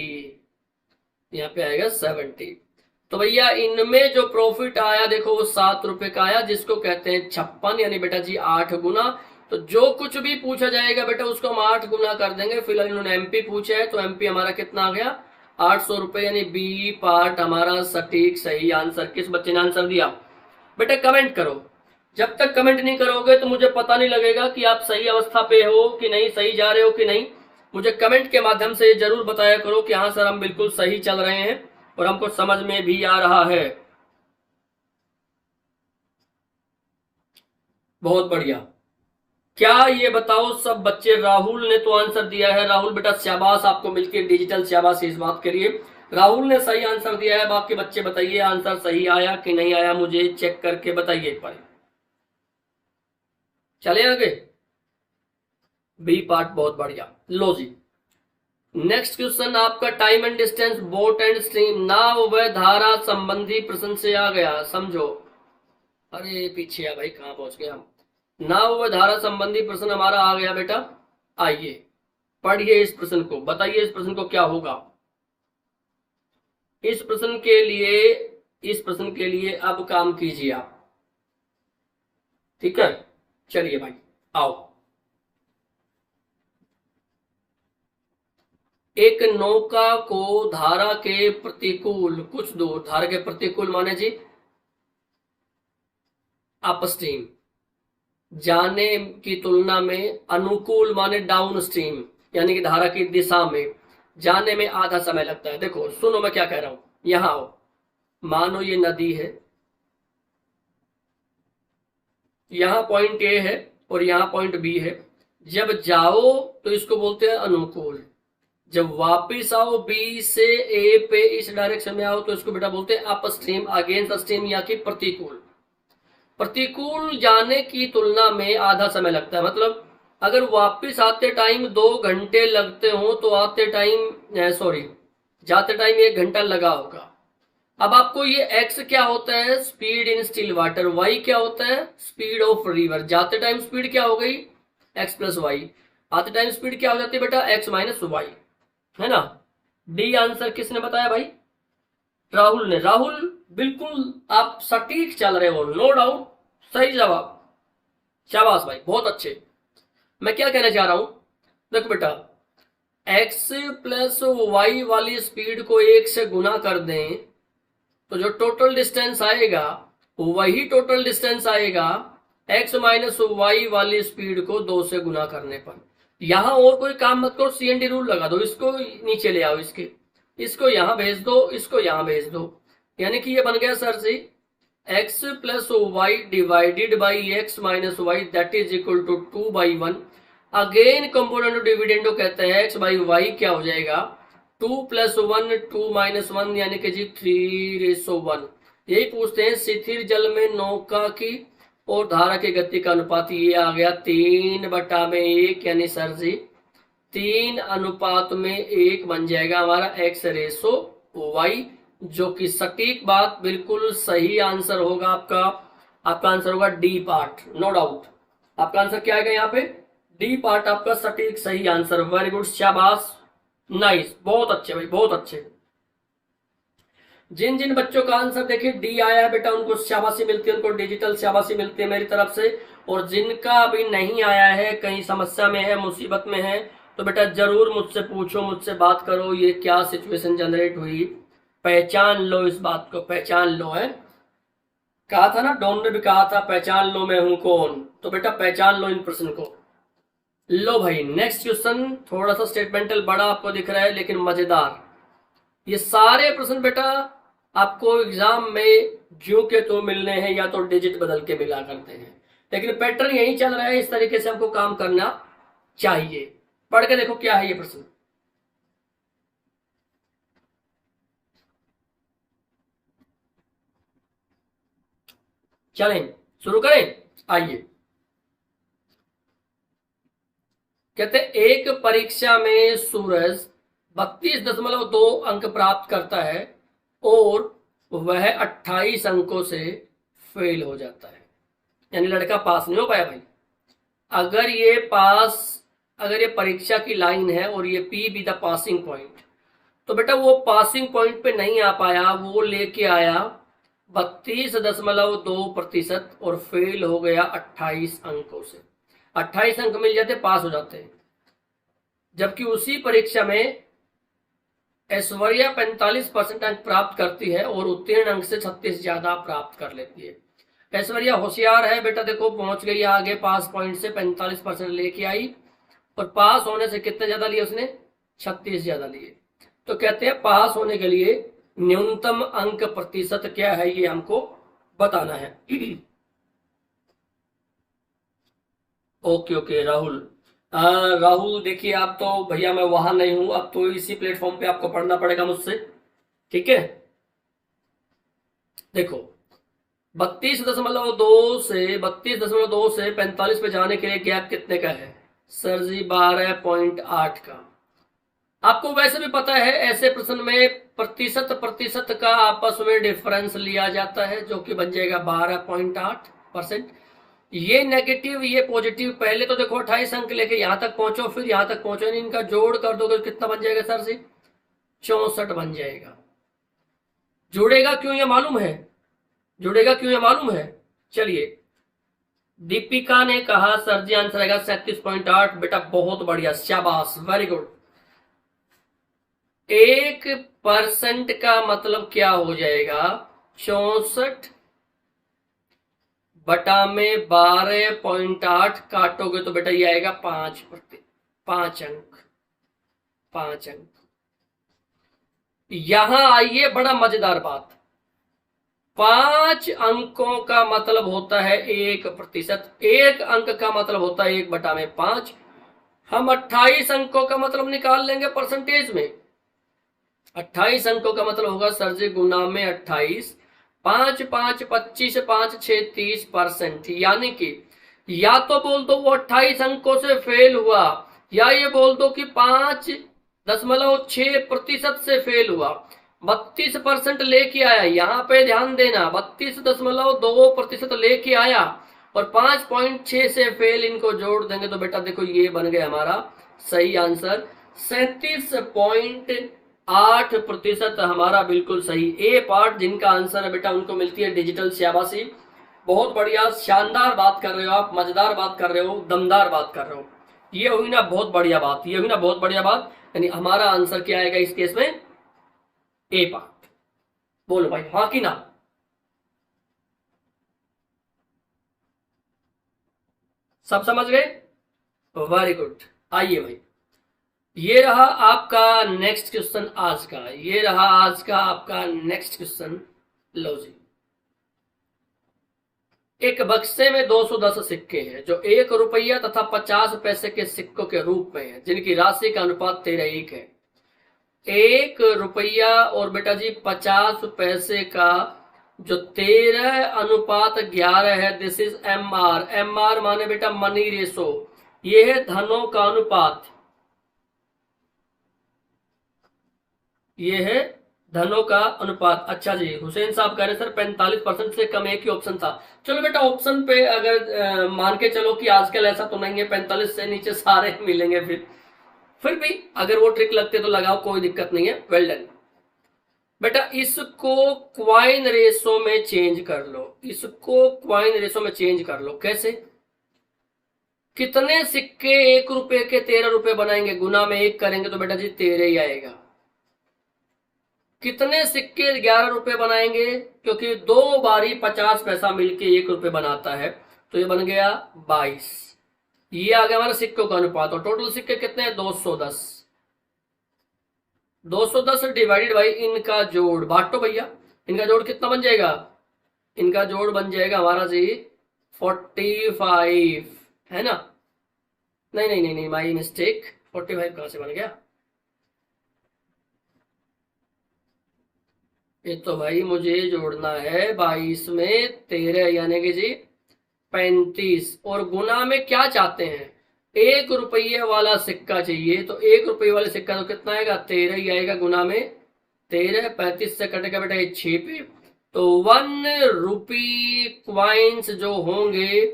Speaker 1: यहाँ पे आएगा 70। तो भैया इनमें जो प्रॉफिट आया देखो वो 7 रुपए का आया, जिसको कहते हैं 56, यानी बेटा जी 8 गुना। तो जो कुछ भी पूछा जाएगा बेटा उसको हम 8 गुना कर देंगे। फिलहाल इन्होंने एमपी पूछा है तो एमपी हमारा कितना आ गया 800 रुपए, यानी बी पार्ट हमारा सटीक सही आंसर। किस बच्चे ने आंसर दिया बेटा, कमेंट करो। जब तक कमेंट नहीं करोगे तो मुझे पता नहीं लगेगा कि आप सही अवस्था पे हो कि नहीं, सही जा रहे हो कि नहीं। मुझे कमेंट के माध्यम से जरूर बताया करो कि हाँ सर हम बिल्कुल सही चल रहे हैं और हमको समझ में भी आ रहा है। बहुत बढ़िया। क्या ये बताओ सब बच्चे, राहुल ने तो आंसर दिया है, राहुल बेटा शाबाश, आपको मिलकर डिजिटल शाबाश इस बात के लिए। राहुल ने सही आंसर दिया है। बाकी बच्चे बताइए आंसर सही आया कि नहीं आया, मुझे चेक करके बताइए एक बार। चले आगे, बी पार्ट बहुत बढ़िया। लो जी नेक्स्ट क्वेश्चन आपका time and distance boat and stream नाव व धारा संबंधी प्रश्न से आ गया, समझो। अरे पीछे आ भाई, कहां पहुंच गए हम। नाव व धारा संबंधी प्रश्न हमारा आ गया बेटा। आइए पढ़िए इस प्रश्न को, बताइए इस प्रश्न को क्या होगा। इस प्रश्न के लिए अब काम कीजिए आप, ठीक है। चलिए भाई आओ। एक नौका को धारा के प्रतिकूल कुछ दूर, धारा के प्रतिकूल माने जी अपस्ट्रीम जाने की तुलना में, अनुकूल माने डाउन स्ट्रीम यानी कि धारा की दिशा में जाने में आधा समय लगता है। देखो सुनो मैं क्या कह रहा हूं, यहां आओ, मानो ये नदी है, यहां पॉइंट ए है और यहां पॉइंट बी है। जब जाओ तो इसको बोलते हैं अनुकूल, जब वापिस आओ बी से ए पे इस डायरेक्शन में आओ तो इसको बेटा बोलते हैं अप स्ट्रीम, अगेंस्ट स्ट्रीम या कि प्रतिकूल। प्रतिकूल जाने की तुलना में आधा समय लगता है, मतलब अगर वापिस आते टाइम 2 घंटे लगते हो तो आते टाइम जाते टाइम 1 घंटा लगा होगा। अब आपको ये x क्या होता है, speed in still water, y क्या होता है स्पीड ऑफ रिवर। जाते टाइम स्पीड क्या हो गई x प्लस वाई, आते टाइम स्पीड क्या हो जाती है बेटा x माइनस वाई, है ना। डी आंसर किसने बताया भाई, राहुल ने। राहुल बिल्कुल आप सटीक चल रहे हो, नो डाउट, सही जवाब, शाबाश भाई बहुत अच्छे। मैं क्या कहना चाह रहा हूं, देखो बेटा x प्लस वाई वाली स्पीड को 1 से गुना कर दें तो जो टोटल डिस्टेंस आएगा वही टोटल डिस्टेंस आएगा x माइनस वाई वाली स्पीड को 2 से गुना करने पर। यहां और कोई काम मत करो, CND रूल लगा दो, इसको नीचे ले आओ, इसको यहां भेज दो, इसको यहां भेज दो, यानी कि ये बन गया sir ji x plus y divided by x minus y that is equal to 2/1। Again component dividendo कहते हैं x बाई वाई क्या हो जाएगा 2 + 1 2 - 1 यानी कि जी 3:1। यही पूछते हैं, शिथिल जल में नौका की और धारा की गति का अनुपात, ये आ गया 3/1, यानी सर जी 3:1 बन जाएगा हमारा x/y, जो कि सटीक बात, बिल्कुल सही आंसर होगा आपका। आपका आंसर होगा डी पार्ट, नो डाउट। आपका आंसर क्या आएगा यहाँ पे? डी पार्ट आपका सटीक सही आंसर। वेरी गुड, शाबाश, नाइस, बहुत अच्छे भाई, बहुत अच्छे। जिन जिन बच्चों का आंसर देखिए डी आया है बेटा, उनको शाबाशी मिलती है, उनको डिजिटल शाबाशी मिलती है मेरी तरफ से। और जिनका अभी नहीं आया है, कहीं समस्या में है, मुसीबत में है, तो बेटा जरूर मुझसे पूछो, मुझसे बात करो, ये क्या सिचुएशन जनरेट हुई, पहचान लो इस बात को, पहचान लो। है कहा था ना, डॉन ने भी कहा था पहचान लो मैं हूं कौन, तो बेटा पहचान लो इन प्रश्न को। लो भाई, नेक्स्ट क्वेश्चन थोड़ा सा स्टेटमेंटल बड़ा आपको दिख रहा है, लेकिन मजेदार। ये सारे प्रश्न बेटा आपको एग्जाम में ज्यों के तो मिलने हैं, या तो डिजिट बदल के मिला करते हैं, लेकिन पैटर्न यही चल रहा है, इस तरीके से हमको काम करना चाहिए। पढ़ के देखो क्या है ये प्रश्न। चलें शुरू करें, आइए। कहते एक परीक्षा में सूरज 32.2 अंक प्राप्त करता है और वह 28 अंकों से फेल हो जाता है, यानी लड़का पास नहीं हो पाया भाई। अगर ये परीक्षा की लाइन है और ये P be the passing point, तो बेटा वो पासिंग पॉइंट पे नहीं आ पाया, वो लेके आया 32.2% और फेल हो गया 28 अंकों से। 28 अंक मिल जाते, पास हो जाते हैं। जबकि उसी परीक्षा में ऐश्वर्या 45% अंक प्राप्त करती है और उत्तीर्ण अंक से 36 ज्यादा प्राप्त कर लेती है। ऐश्वर्या होशियार है बेटा, देखो पहुंच गई आगे, पास पॉइंट से 45% लेके आई, और पास होने से कितने ज्यादा लिए उसने? 36 ज्यादा लिए। तो कहते हैं पास होने के लिए न्यूनतम अंक प्रतिशत क्या है, ये हमको बताना है। ओके राहुल, राहुल देखिए, आप तो भैया मैं वहां नहीं हूं, अब तो इसी प्लेटफॉर्म पे आपको पढ़ना पड़ेगा मुझसे, ठीक है। देखो 32.2 से 45 पे जाने के लिए गैप कितने का है सर जी? 12.8 का। आपको वैसे भी पता है ऐसे प्रश्न में प्रतिशत का आपस में डिफरेंस लिया जाता है, जो कि बन जाएगा 12.8%। ये नेगेटिव ये पॉजिटिव, पहले तो देखो 28 अंक लेके यहां तक पहुंचो, फिर यहां तक पहुंचो, इनका जोड़ कर दोगे कितना बन जाएगा सर जी? 64 बन जाएगा। जुड़ेगा क्यों ये मालूम है? जुड़ेगा क्यों ये मालूम है? चलिए, दीपिका ने कहा सर जी आंसर आएगा 37.8। बेटा बहुत बढ़िया, शाबाश, वेरी गुड। 1% का मतलब क्या हो जाएगा? 64 बटा में 12.8 काटोगे तो बेटा ये आएगा 5 अंक। 5 अंक। यहां आइए, बड़ा मजेदार बात। 5 अंकों का मतलब होता है 1%, 1 अंक का मतलब होता है 1/5। हम 28 अंकों का मतलब निकाल लेंगे परसेंटेज में। 28 अंकों का मतलब होगा सर जी गुना में 28, 5 5 25, 5 6 30%। यानी कि या तो बोल दो वो 28 अंकों से फेल हुआ, या ये बोल दो कि 5.6% से फेल हुआ। 32% लेके आया, यहां पे ध्यान देना, 32.2% लेके आया और 5.6 से फेल, इनको जोड़ देंगे तो बेटा देखो ये बन गया हमारा सही आंसर। 37.8% हमारा बिल्कुल सही। ए पार्ट जिनका आंसर है बेटा उनको मिलती है डिजिटल शाबाशी। बहुत बढ़िया, शानदार बात कर रहे हो आप, मजेदार बात कर रहे हो, दमदार बात कर रहे हो। ये हुई ना बहुत बढ़िया बात, ये हुई ना बहुत बढ़िया बात। यानी हमारा आंसर क्या आएगा इस केस में? ए पार्ट। बोलो भाई हाँ कि ना? सब समझ गए? Very good. आइए भाई, ये रहा आपका नेक्स्ट क्वेश्चन आज का, ये रहा आज का आपका नेक्स्ट क्वेश्चन। लो जी, एक बक्से में 210 सिक्के हैं जो 1 रुपया तथा 50 पैसे के सिक्कों के रूप में है, जिनकी राशि का अनुपात 13:1 है। 1 रुपया और बेटा जी 50 पैसे का जो 13:11 है, this is M R. M R माने बेटा मनी रेशो, ये है धनों का अनुपात, ये है धनों का अनुपात। अच्छा जी, हुसैन साहब कह रहे सर 45% से कम एक ही ऑप्शन था। चलो बेटा ऑप्शन पे अगर मान के चलो कि आजकल ऐसा तो नहीं है, 45 से नीचे सारे मिलेंगे, फिर भी अगर वो ट्रिक लगते तो लगाओ, कोई दिक्कत नहीं है। वेल डन बेटा। इसको क्वाइन रेशो में चेंज कर लो, इसको क्वाइन रेशो में चेंज कर लो। कैसे? कितने सिक्के 1 रुपए के 13 रुपए बनाएंगे? गुना में 1 करेंगे तो बेटा जी 13 ही आएगा। कितने सिक्के 11 रुपए बनाएंगे? क्योंकि 2 बारी 50 पैसा मिलके 1 रुपए बनाता है, तो ये बन गया 22। ये आ गया हमारा सिक्कों का अनुपात। और टोटल सिक्के कितने हैं? 210। 210 डिवाइडेड बाई इनका जोड़, बांटो भैया। इनका जोड़ कितना बन जाएगा? इनका जोड़ बन जाएगा हमारा जी 45, है ना? नहीं नहीं नहीं नहीं, माई मिस्टेक। 45 कहां से बन गया? ये तो भाई मुझे जोड़ना है 22 में 13, यानी कि जी 35। और गुना में क्या चाहते हैं? 1 रुपये वाला सिक्का चाहिए, तो 1 रुपये वाले सिक्का तो कितना आएगा? 13 ही आएगा। गुना में 13, 35 से कटेगा बेटा ये 6 पे, तो 1 रुपी क्वाइंस जो होंगे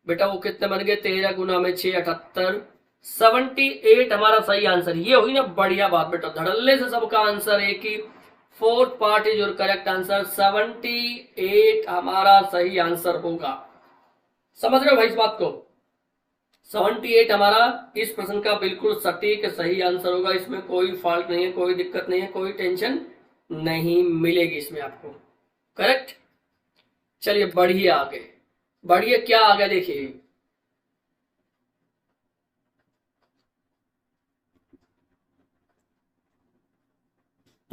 Speaker 1: बेटा वो कितने बन गए? 13 गुना में 6, 78। 78 हमारा सही आंसर। ये हुई ना बढ़िया बात बेटा, धड़ल्ले से सबका आंसर एक ही। Fourth part is your correct answer. 78 हमारा सही आंसर होगा। समझ रहे हो भाई इस बात को? 78 हमारा इस प्रश्न का बिल्कुल सटीक सही आंसर होगा। इसमें कोई फॉल्ट नहीं है, कोई दिक्कत नहीं है, कोई टेंशन नहीं मिलेगी इसमें आपको। करेक्ट। चलिए बढ़िए आगे बढ़िए। क्या आ गया देखिए,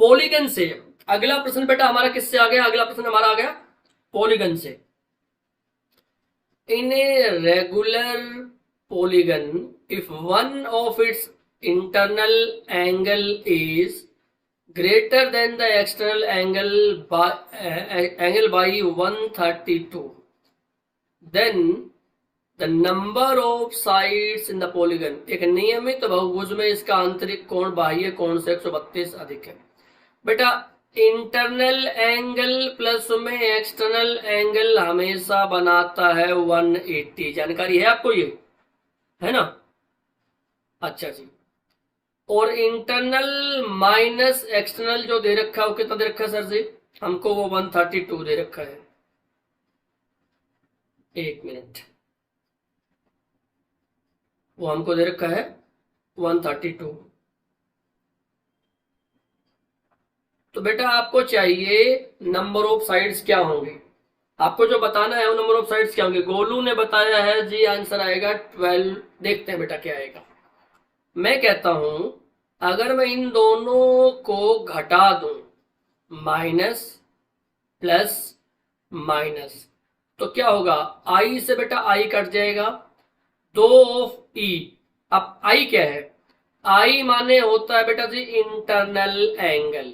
Speaker 1: पॉलीगन से। अगला प्रश्न बेटा हमारा किससे आ गया? अगला प्रश्न हमारा आ गया पॉलीगन से। In a regular polygon, if one of its internal angle is greater than the external angle by 132, then the number of sides in the polygon। एक नियमित बहुभुज में इसका आंतरिक कोण बाह्य कोण से 132 अधिक है। बेटा इंटरनल एंगल प्लस में एक्सटर्नल एंगल हमेशा बनाता है 180। जानकारी है आपको ये, है ना? अच्छा जी। और इंटरनल माइनस एक्सटर्नल जो दे रखा है वो कितना दे रखा है सर जी? हमको वो 132 दे रखा है। एक मिनट, वो हमको दे रखा है 132। तो बेटा आपको चाहिए नंबर ऑफ साइड्स क्या होंगे, आपको जो बताना है वो नंबर ऑफ साइड्स क्या होंगे। गोलू ने बताया है जी आंसर आएगा 12। देखते हैं बेटा क्या आएगा। मैं कहता हूं अगर मैं इन दोनों को घटा दूं, माइनस प्लस माइनस, तो क्या होगा? आई से बेटा आई कट जाएगा, 2 ऑफ ई। अब आई क्या है? आई माने होता है बेटा जी इंटरनल एंगल,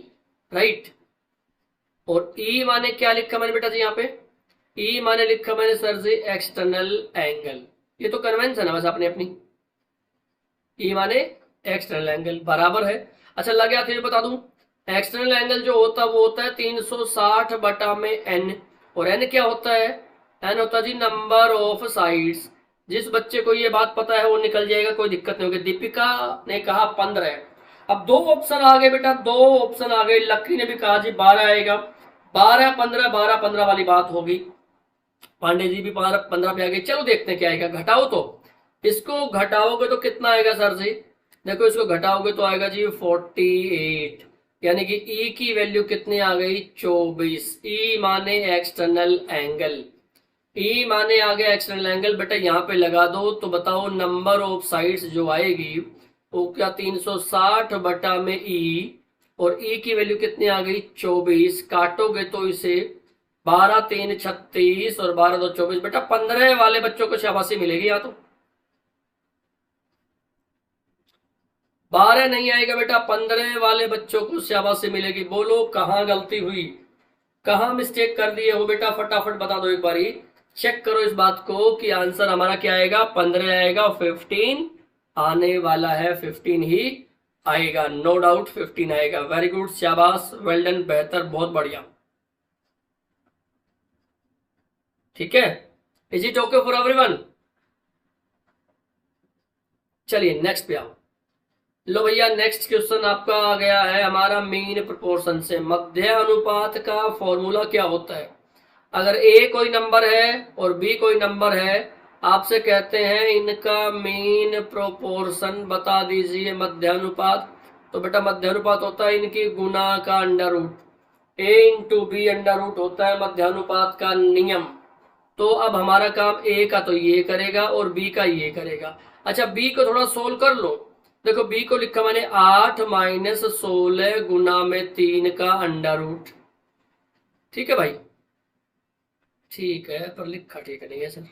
Speaker 1: राइट। और ई माने क्या लिखा मैंने बेटा जी यहाँ पे? ई माने लिखा मैंने सर जी एक्सटर्नल एंगल। ये तो कन्वेंशन है बस अपनी अपनी। ई माने एक्सटर्नल एंगल बराबर है। अच्छा लग गया? फिर बता दूं, एक्सटर्नल एंगल जो होता है वो होता है 360 बटा में एन। और एन क्या होता है? एन होता है जी नंबर ऑफ साइड्स। जिस बच्चे को ये बात पता है वो निकल जाएगा, कोई दिक्कत नहीं होगी। दीपिका ने कहा 15 है। अब 2 ऑप्शन आ गए बेटा, 2 ऑप्शन आ गए। लकी ने भी कहा जी 12 आएगा। 12 15 12 15 वाली बात होगी। पांडे जी भी 12 15 पे आ गए। चलो देखते हैं क्या आएगा। घटाओ तो, इसको घटाओगे तो कितना आएगा सर जी? देखो इसको घटाओगे तो आएगा जी 48, यानी कि ई की वैल्यू कितनी आ गई? 24। ई माने एक्सटर्नल एंगल, ई माने आ गया एक्सटर्नल एंगल। बेटा यहाँ पे लगा दो तो बताओ नंबर ऑफ साइड्स जो आएगी वो क्या? 360 बटा में ई, और ई की वैल्यू कितनी आ गई? 24। काटोगे तो इसे 12 3 36 और 12 2 24। बेटा 15 वाले बच्चों को शाबाशी मिलेगी। यहाँ तो 12 नहीं आएगा बेटा, 15 वाले बच्चों को शाबाशी मिलेगी। बोलो कहाँ गलती हुई? कहाँ मिस्टेक कर दिए हो बेटा, फटाफट बता दो एक बारी, चेक करो इस बात को कि आंसर हमारा क्या आएगा, 15 आएगा, 15 आने वाला है, 15 ही आएगा, नो डाउट 15 आएगा। वेरी गुड, शाबाश, वेल डन, बेहतर, बहुत बढ़िया। ठीक है, is it okay for everyone? चलिए नेक्स्ट पे आओ। लो भैया, नेक्स्ट क्वेश्चन आपका आ गया है हमारा मीन प्रोपोर्शन से। मध्य अनुपात का फॉर्मूला क्या होता है? अगर ए कोई नंबर है और बी कोई नंबर है, आपसे कहते हैं इनका मीन प्रोपोर्शन बता दीजिए मध्यानुपात। तो बेटा मध्यानुपात होता है इनकी गुना का under root, A into B under root होता है मध्यानुपात का नियम। तो अब हमारा काम ए का तो ये करेगा और बी का ये करेगा। अच्छा, बी को थोड़ा सोल्व कर लो। देखो बी को लिखा मैंने 8 माइनस 16 गुना में 3 का अंडर रूट। ठीक है भाई, ठीक है, पर लिखा ठीक नहीं है सर।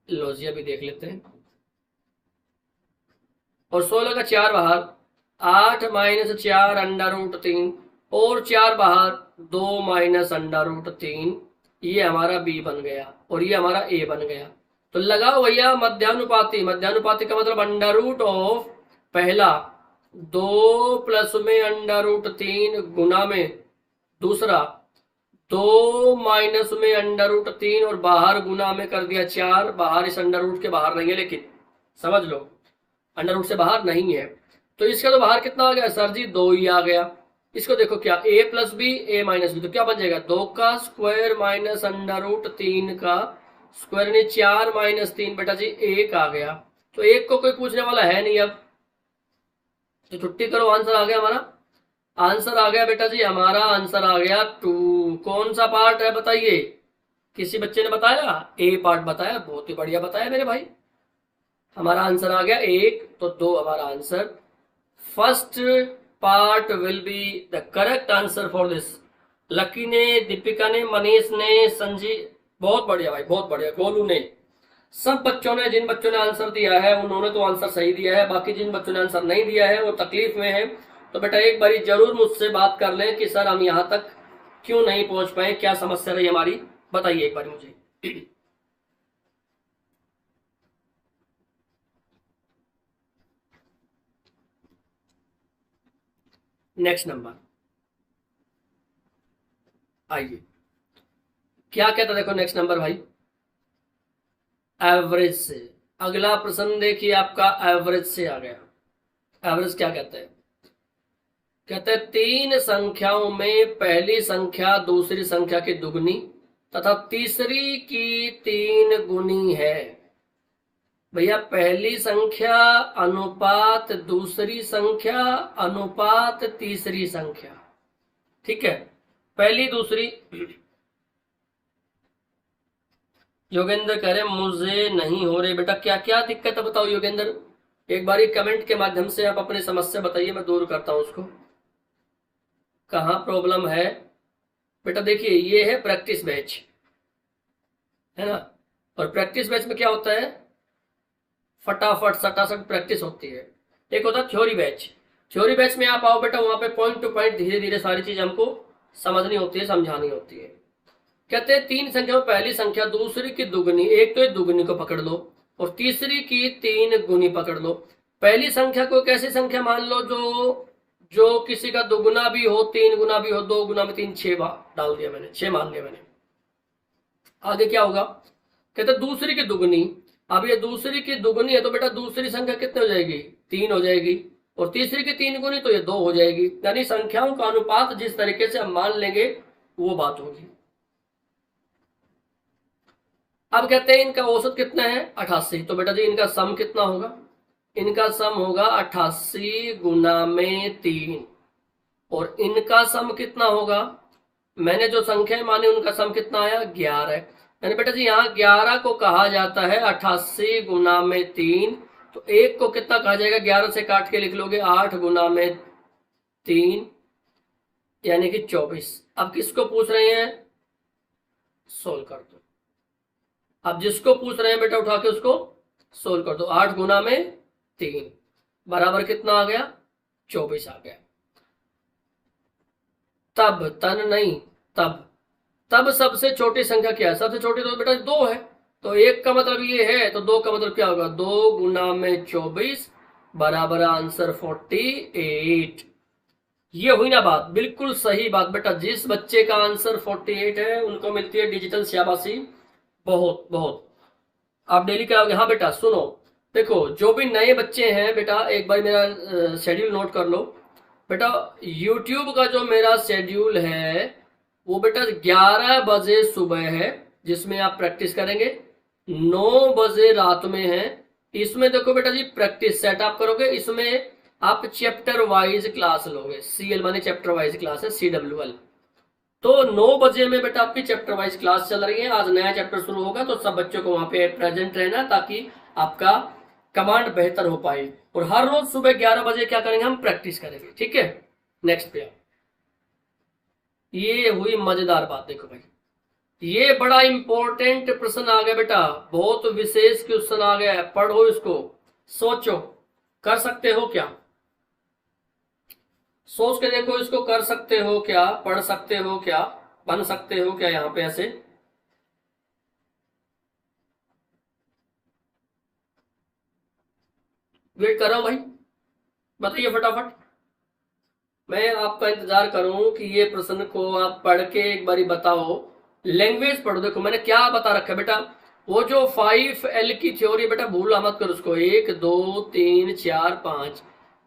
Speaker 1: लो जी अभी देख लेते हैं। और 16 का 4 बाहर, 8 माइनस 4 अंडर रूट 3 और 4 बाहर, 2 माइनस अंडर रूट 3। ये हमारा बी बन गया और ये हमारा ए बन गया। तो लगाओ भैया मध्यानुपाती। मध्यानुपाती का मतलब अंडर रूट ऑफ पहला 2 प्लस में अंडर रूट 3 गुना में दूसरा 2 माइनस में अंडर रूट 3 और बाहर गुना में कर दिया 4। बाहर इस अंडर रूट के बाहर नहीं है, लेकिन समझ लो अंडर रूट से बाहर नहीं है। तो इसका तो बाहर कितना आ गया सर जी, 2 ही आ गया। इसको देखो क्या, a plus B A minus B, तो क्या बन जाएगा 2 का स्क्वायर माइनस अंडर रूट 3 का स्क्वायर, ने 4 माइनस 3 बेटा जी 1 आ गया। तो 1 को कोई पूछने वाला है नहीं, अब तो छुट्टी करो, आंसर आ गया हमारा। आंसर आ गया बेटा जी, हमारा आंसर आ गया 2। कौन सा पार्ट है बताइए? किसी बच्चे ने बताया? ए पार्ट बताया, बहुत ही बढ़िया बताया मेरे भाई। हमारा आंसर आ गया 1, तो 2 हमारा answer. First part will be the correct answer for this. Lucky ने, दीपिका ने, मनीष ने, संजीव, बहुत बढ़िया भाई, बहुत बढ़िया। गोलू ने, सब बच्चों ने, जिन बच्चों ने आंसर दिया है उन्होंने तो आंसर सही दिया है। बाकी जिन बच्चों ने आंसर नहीं दिया है वो तकलीफ में है। तो बेटा एक बारी जरूर मुझसे बात कर लें कि सर हम यहाँ तक क्यों नहीं पहुंच पाए, क्या समस्या रही हमारी, बताइए एक बार मुझे। नेक्स्ट नंबर आइए, क्या कहता देखो नेक्स्ट नंबर भाई, एवरेज से। अगला प्रश्न देखिए आपका एवरेज से आ गया। एवरेज क्या कहते हैं? कहते हैं 3 संख्याओं में पहली संख्या दूसरी संख्या की दुगनी तथा तीसरी की 3 गुनी है। भैया पहली संख्या अनुपात दूसरी संख्या अनुपात तीसरी संख्या। ठीक है, पहली दूसरी। योगेंद्र कह रहे मुझे नहीं हो रहे बेटा, क्या क्या दिक्कत है बताओ योगेंद्र, एक बारी कमेंट के माध्यम से आप अपनी समस्या बताइए, मैं दूर करता हूं उसको। कहाँ प्रॉब्लम है बेटा? देखिए ये है प्रैक्टिस बैच, है ना, और प्रैक्टिस बैच में क्या होता है, फटाफट सटासट प्रैक्टिस होती है। एक होता है थ्योरी बैच। थ्योरी बैच में आप आओ बेटा, वहां पे पॉइंट टू पॉइंट धीरे धीरे सारी चीज हमको समझनी होती है, समझानी होती है। कहते हैं 3 संख्या में पहली संख्या दूसरी की दुगनी, एक तो दुगनी को पकड़ लो और तीसरी की 3 गुनी पकड़ लो। पहली संख्या को कैसी संख्या मान लो, जो किसी का दुगुना भी हो 3 गुना भी हो, 2 गुना में 3, 6 डाल दिया मैंने, 6 मान लिया मैंने। आगे क्या होगा? कहते दूसरी की दुगनी। अब ये दूसरी की दुगनी है तो बेटा दूसरी संख्या कितनी हो जाएगी, 3 हो जाएगी, और तीसरी की 3 गुनी तो ये 2 हो जाएगी। यानी संख्याओं का अनुपात जिस तरीके से हम मान लेंगे वो बात होगी। अब कहते हैं इनका औसत कितना है, 88। तो बेटा जी इनका सम कितना होगा? इनका सम होगा 88 गुना में 3, और इनका सम कितना होगा? मैंने जो संख्या मानी उनका सम कितना आया, 11। यानी बेटा जी यहाँ 11 को कहा जाता है 88 गुना में 3, तो एक को कितना कहा जाएगा, 11 से काट के लिख लोगे 8 गुना में 3 यानी कि 24। अब किसको पूछ रहे हैं, सोल्व कर दो। अब जिसको पूछ रहे हैं बेटा उठा के उसको सोल्व कर दो। 8 गुना में 3 बराबर कितना आ गया, 24 आ गया। तब, तन नहीं, तब, तब सबसे छोटी संख्या क्या है? सबसे छोटी तो बेटा 2 है, तो 1 का मतलब ये है, तो 2 का मतलब क्या होगा? 2 गुना में 24 बराबर आंसर 48। ये हुई ना बात, बिल्कुल सही बात बेटा। जिस बच्चे का आंसर 48 है उनको मिलती है डिजिटल शाबाशी। बहुत बहुत आप डेली कराओगे। हाँ बेटा सुनो, देखो जो भी नए बच्चे हैं बेटा, एक बार मेरा शेड्यूल नोट कर लो बेटा। यूट्यूब का जो मेरा शेड्यूल है वो बेटा 11 बजे सुबह है, जिसमें आप प्रैक्टिस करेंगे। 9 बजे रात में है। इसमें देखो बेटा जी प्रैक्टिस सेटअप करोगे, इसमें आप चैप्टर वाइज क्लास लोगे। CL माने चैप्टर वाइज क्लास है, CWL। तो 9 बजे में बेटा आपकी चैप्टर वाइज क्लास चल रही है। आज नया चैप्टर शुरू होगा, तो सब बच्चों को वहां पे प्रेजेंट रहना, ताकि आपका कमांड बेहतर हो पाए। और हर रोज सुबह 11 बजे क्या करेंगे? हम प्रैक्टिस करेंगे, ठीक है। नेक्स्ट पे ये हुई मजेदार बात। देखो भाई, ये बड़ा इंपॉर्टेंट प्रश्न आ गया बेटा, बहुत विशेष क्वेश्चन आ गया है। पढ़ो इसको, सोचो कर सकते हो क्या? सोच के देखो इसको, कर सकते हो क्या? पढ़ सकते हो क्या? बन सकते हो क्या यहां पे ऐसे? वेट कर रहा हूं भाई, बताइए फटाफट। मैं आपका इंतजार करूं कि ये प्रश्न को आप पढ़ के एक बारी बताओ। लैंग्वेज पढ़ो। देखो मैंने क्या बता रखा है बेटा, वो जो 5L की थ्योरी बेटा भूला मत करो उसको। 1 2 3 4 5,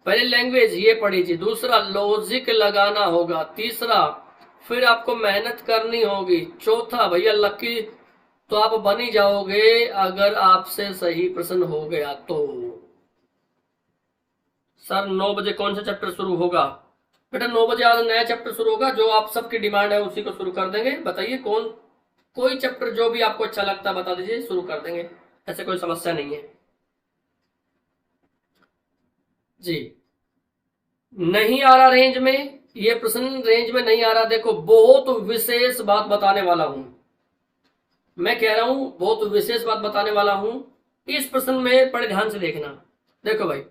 Speaker 1: पहले लैंग्वेज ये पढ़ी थी। दूसरा लॉजिक लगाना होगा। तीसरा फिर आपको मेहनत करनी होगी। चौथा भैया लकी, तो आप बन ही जाओगे अगर आपसे सही प्रश्न हो गया तो। सर 9 बजे कौन सा चैप्टर शुरू होगा? बेटा 9 बजे आज नया चैप्टर शुरू होगा, जो आप सबकी डिमांड है उसी को शुरू कर देंगे। बताइए कौन, कोई चैप्टर जो भी आपको अच्छा लगता है बता दीजिए, शुरू कर देंगे, ऐसे कोई समस्या नहीं है जी। नहीं आ रहा रेंज में, ये प्रश्न रेंज में नहीं आ रहा। देखो बहुत विशेष बात बताने वाला हूं, मैं कह रहा हूं बहुत विशेष बात बताने वाला हूं। इस प्रश्न में बड़े ध्यान से देखना। देखो भाई,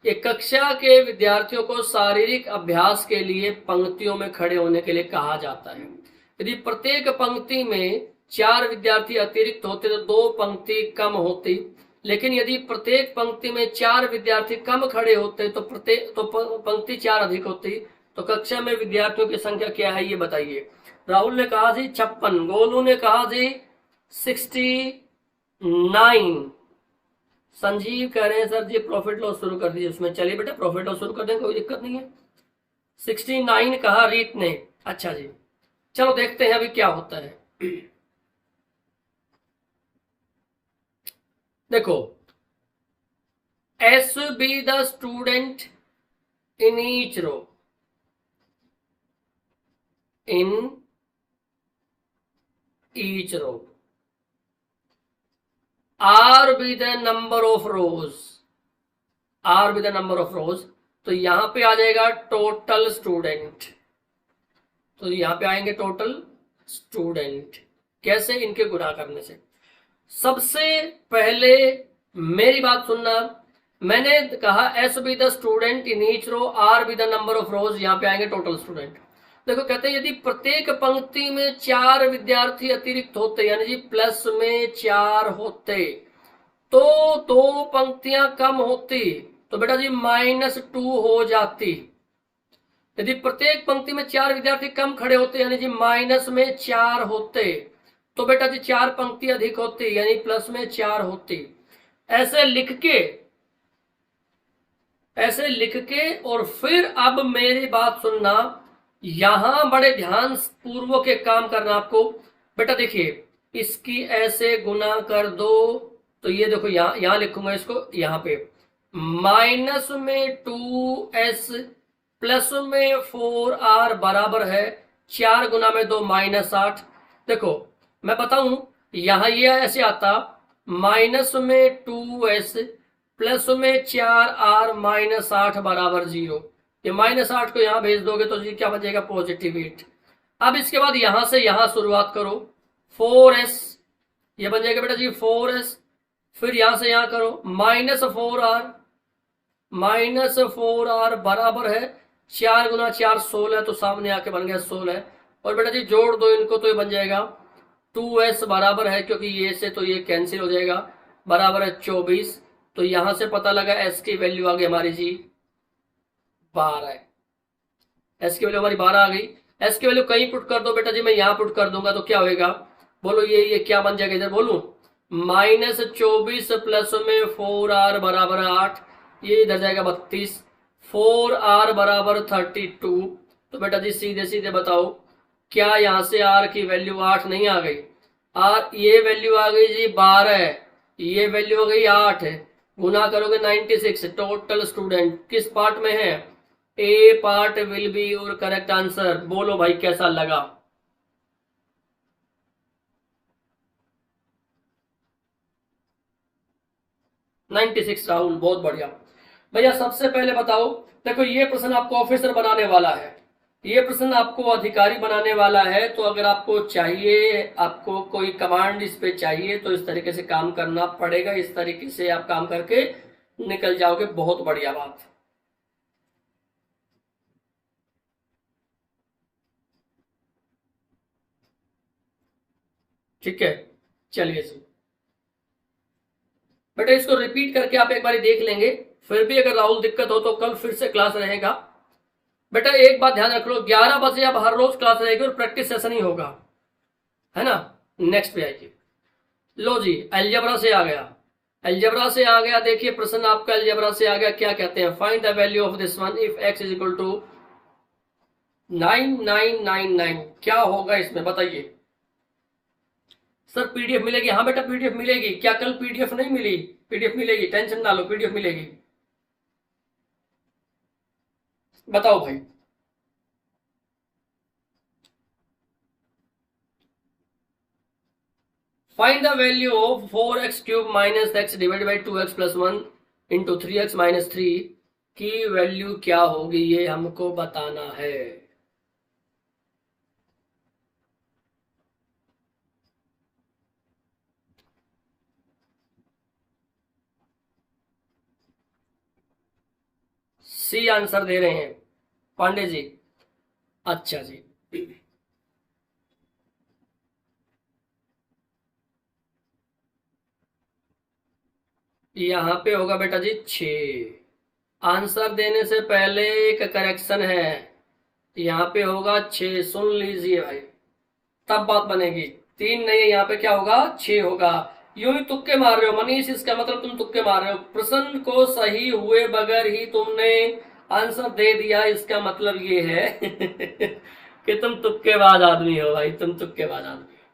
Speaker 1: ये कक्षा के विद्यार्थियों को शारीरिक अभ्यास के लिए पंक्तियों में खड़े होने के लिए कहा जाता है। यदि प्रत्येक पंक्ति में 4 विद्यार्थी अतिरिक्त होते तो 2 पंक्ति कम होती, लेकिन यदि प्रत्येक पंक्ति में 4 विद्यार्थी कम खड़े होते तो पंक्ति 4 अधिक होती। तो कक्षा में विद्यार्थियों की संख्या क्या है ये बताइए। राहुल ने कहा जी 56, गोलू ने कहा जी 69, संजीव कह रहे हैं सर जी प्रॉफिट लॉस शुरू कर दीजिए उसमें। चलिए बेटा प्रॉफिट लॉस शुरू कर दें, कोई दिक्कत नहीं है। 69 कहा रीत ने। अच्छा जी, चलो देखते हैं अभी क्या होता है। देखो, S be the student in each row, in each row, R be the number of rows, R be the number of rows. तो यहां पे आ जाएगा टोटल स्टूडेंट, तो यहां पे आएंगे टोटल स्टूडेंट। कैसे? इनके गुणा करने से। सबसे पहले मेरी बात सुनना, मैंने कहा S be the student in each row, R be the number of rows, यहां पे आएंगे टोटल स्टूडेंट। देखो कहते हैं यदि प्रत्येक पंक्ति में 4 विद्यार्थी अतिरिक्त होते, यानी जी प्लस में 4 होते, तो 2 पंक्तियां कम होती, तो बेटा जी -2 हो जाती। यदि प्रत्येक पंक्ति में 4 विद्यार्थी कम खड़े होते, यानी जी माइनस में 4 होते, तो बेटा जी 4 पंक्ति अधिक होती, यानी प्लस में 4 होती। ऐसे लिख के और फिर अब मेरी बात सुनना, यहां बड़े ध्यान पूर्वक एक काम करना आपको। बेटा देखिए, इसकी ऐसे गुना कर दो, तो ये देखो यहां लिखूंगा इसको, यहां पे माइनस में 2s प्लस में 4r बराबर है 4 गुना में 2 -8। देखो मैं बताऊं, यहां ये ऐसे आता माइनस में 2s प्लस में 4r -8 बराबर 0। ये -8 को यहां भेज दोगे तो जी क्या बचेगा? +8। अब इसके बाद यहां से यहां शुरुआत करो, 4s, ये बन जाएगा बेटा जी 4s। फिर यहां से यहां करो -4r, -4r बराबर है 4 गुना 4 16, तो सामने आके बन गया 16। और बेटा जी जोड़ दो इनको तो ये बन जाएगा 2s बराबर है, क्योंकि ये से तो ये कैंसिल हो जाएगा, बराबर है 24। तो यहां से पता लगा s की वैल्यू आ गई हमारी जी 12 है। s की वैल्यू हमारी 12 आ गई। s की वैल्यू कहीं पुट कर दो बेटा जी, मैं यहां पुट कर दूंगा तो क्या होगा, बोलो ये क्या बन जाएगा, इधर बोलू -24 प्लस में 4r बराबर 8, ये इधर जाएगा 32, 4r बराबर 32। तो बेटा जी सीधे सीधे बताओ क्या यहां से r की वैल्यू 8 नहीं आ गई, ये वैल्यू आ गई जी 12, ये वैल्यू आ गई 8 है, गुना करोगे 96। टोटल स्टूडेंट किस पार्ट में है, A part will be your correct answer. बोलो भाई कैसा लगा। नाइन्टी सिक्स राहुल, बहुत बढ़िया। भैया सबसे पहले बताओ, देखो ये प्रश्न आपको ऑफिसर बनाने वाला है, ये प्रश्न आपको अधिकारी बनाने वाला है। तो अगर आपको चाहिए, आपको कोई कमांड इस पे चाहिए, तो इस तरीके से काम करना पड़ेगा। इस तरीके से आप काम करके निकल जाओगे, बहुत बढ़िया बात। ठीक है, चलिए जी बेटा इसको रिपीट करके आप एक बार देख लेंगे, फिर भी अगर राहुल दिक्कत हो तो कल फिर से क्लास रहेगा। बेटा एक बात ध्यान रख लो, 11 बजे अब हर रोज क्लास रहेगी और प्रैक्टिस सेशन ही होगा, है ना। नेक्स्ट पे आइए। लो जी अलजेब्रा से आ गया, अलजेब्रा से आ गया। देखिए प्रश्न आपका अलजेब्रा से आ गया, क्या कहते हैं, find the value of this one if x is equal to 9999। क्या होगा इसमें बताइए। सर पीडीएफ मिलेगी, हाँ बेटा पीडीएफ मिलेगी। क्या कल पीडीएफ नहीं मिली, पीडीएफ मिलेगी, टेंशन ना लो, पीडीएफ मिलेगी। बताओ भाई। Find the value of 4x cube minus x divide by 2x plus 1 into 3x minus 3 की वैल्यू क्या होगी, ये हमको बताना है। सी आंसर दे रहे हैं पांडे जी। अच्छा जी, यहां पे होगा बेटा जी 6। आंसर देने से पहले एक करेक्शन है, यहाँ पे होगा 6, सुन लीजिए भाई, तब बात बनेगी। 3 नहीं है, यहाँ पे क्या होगा 6 होगा। यूं ही तुक्के मार रहे हो मनीष, इसका मतलब तुम तुक्के मार रहे हो। प्रश्न को सही हुए बगैर ही तुमने आंसर दे दिया, इसका मतलब ये है कि तुम तुक्केबाज आदमी हो भाई, तुम तुक्केबाज आदमी हो।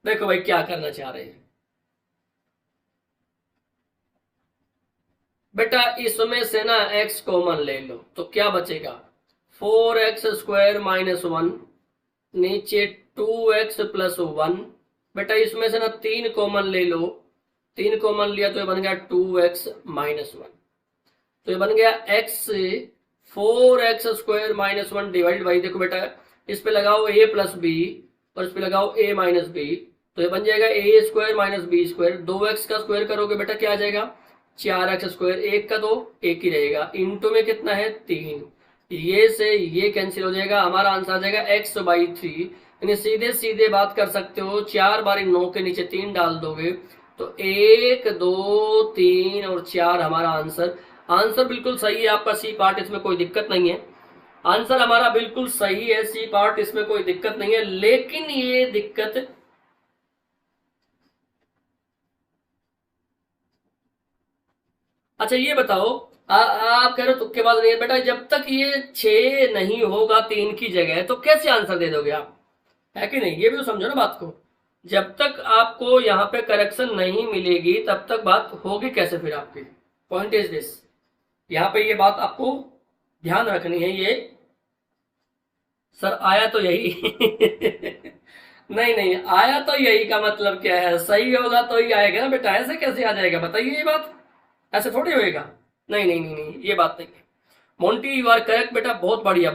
Speaker 1: देखो भाई क्या करना चाह रहे हैं बेटा, इसमें से ना x कॉमन ले लो तो क्या बचेगा, 4x स्क्वायर माइनस 1, नीचे 2x प्लस 1। बेटा इसमें से ना 3 कॉमन ले लो, 3 कॉमन लिया तो ये बन गया 2x माइनस 1। तो ये बन गया x 4x square minus 1 divide by, देखो बेटा इस पे लगाओ a प्लस बी और इस पे लगाओ a माइनस बी, तो ये बन जाएगा a square minus B square. 2x का स्क्वायर करोगे बेटा क्या आ जाएगा, 4x स्क्वायर, एक का दो एक ही रहेगा, इंटू में कितना है 3, ये से ये कैंसिल हो जाएगा, हमारा आंसर आ जाएगा x बाई 3। यानी सीधे सीधे बात कर सकते हो, 4 बारी 9 के नीचे 3 डाल दोगे तो 1 2 3 और 4 हमारा आंसर। आंसर बिल्कुल सही है आपका, सी पार्ट, इसमें कोई दिक्कत नहीं है। आंसर हमारा बिल्कुल सही है, सी पार्ट, इसमें कोई दिक्कत नहीं है। लेकिन ये दिक्कत, अच्छा ये बताओ, आप कह रहे हो तुक्केबाज नहीं है बेटा, जब तक ये 6 नहीं होगा 3 की जगह तो कैसे आंसर दे दोगे आप, है कि नहीं, ये भी तो समझो ना बात को। जब तक आपको यहाँ पे करेक्शन नहीं मिलेगी तब तक बात होगी कैसे फिर आपकी। पॉइंट इज दिस, यहाँ पे ये बात आपको ध्यान रखनी है। ये सर आया तो यही नहीं नहीं, आया तो यही का मतलब क्या है, सही होगा तो ही आएगा ना बेटा, ऐसे कैसे आ जाएगा बताइए, ये बात ऐसे थोड़ी होएगा। नहीं नहीं नहीं नहीं, ये बात नहीं है। मोंटी यू आर करेक्ट बेटा, बहुत बढ़िया।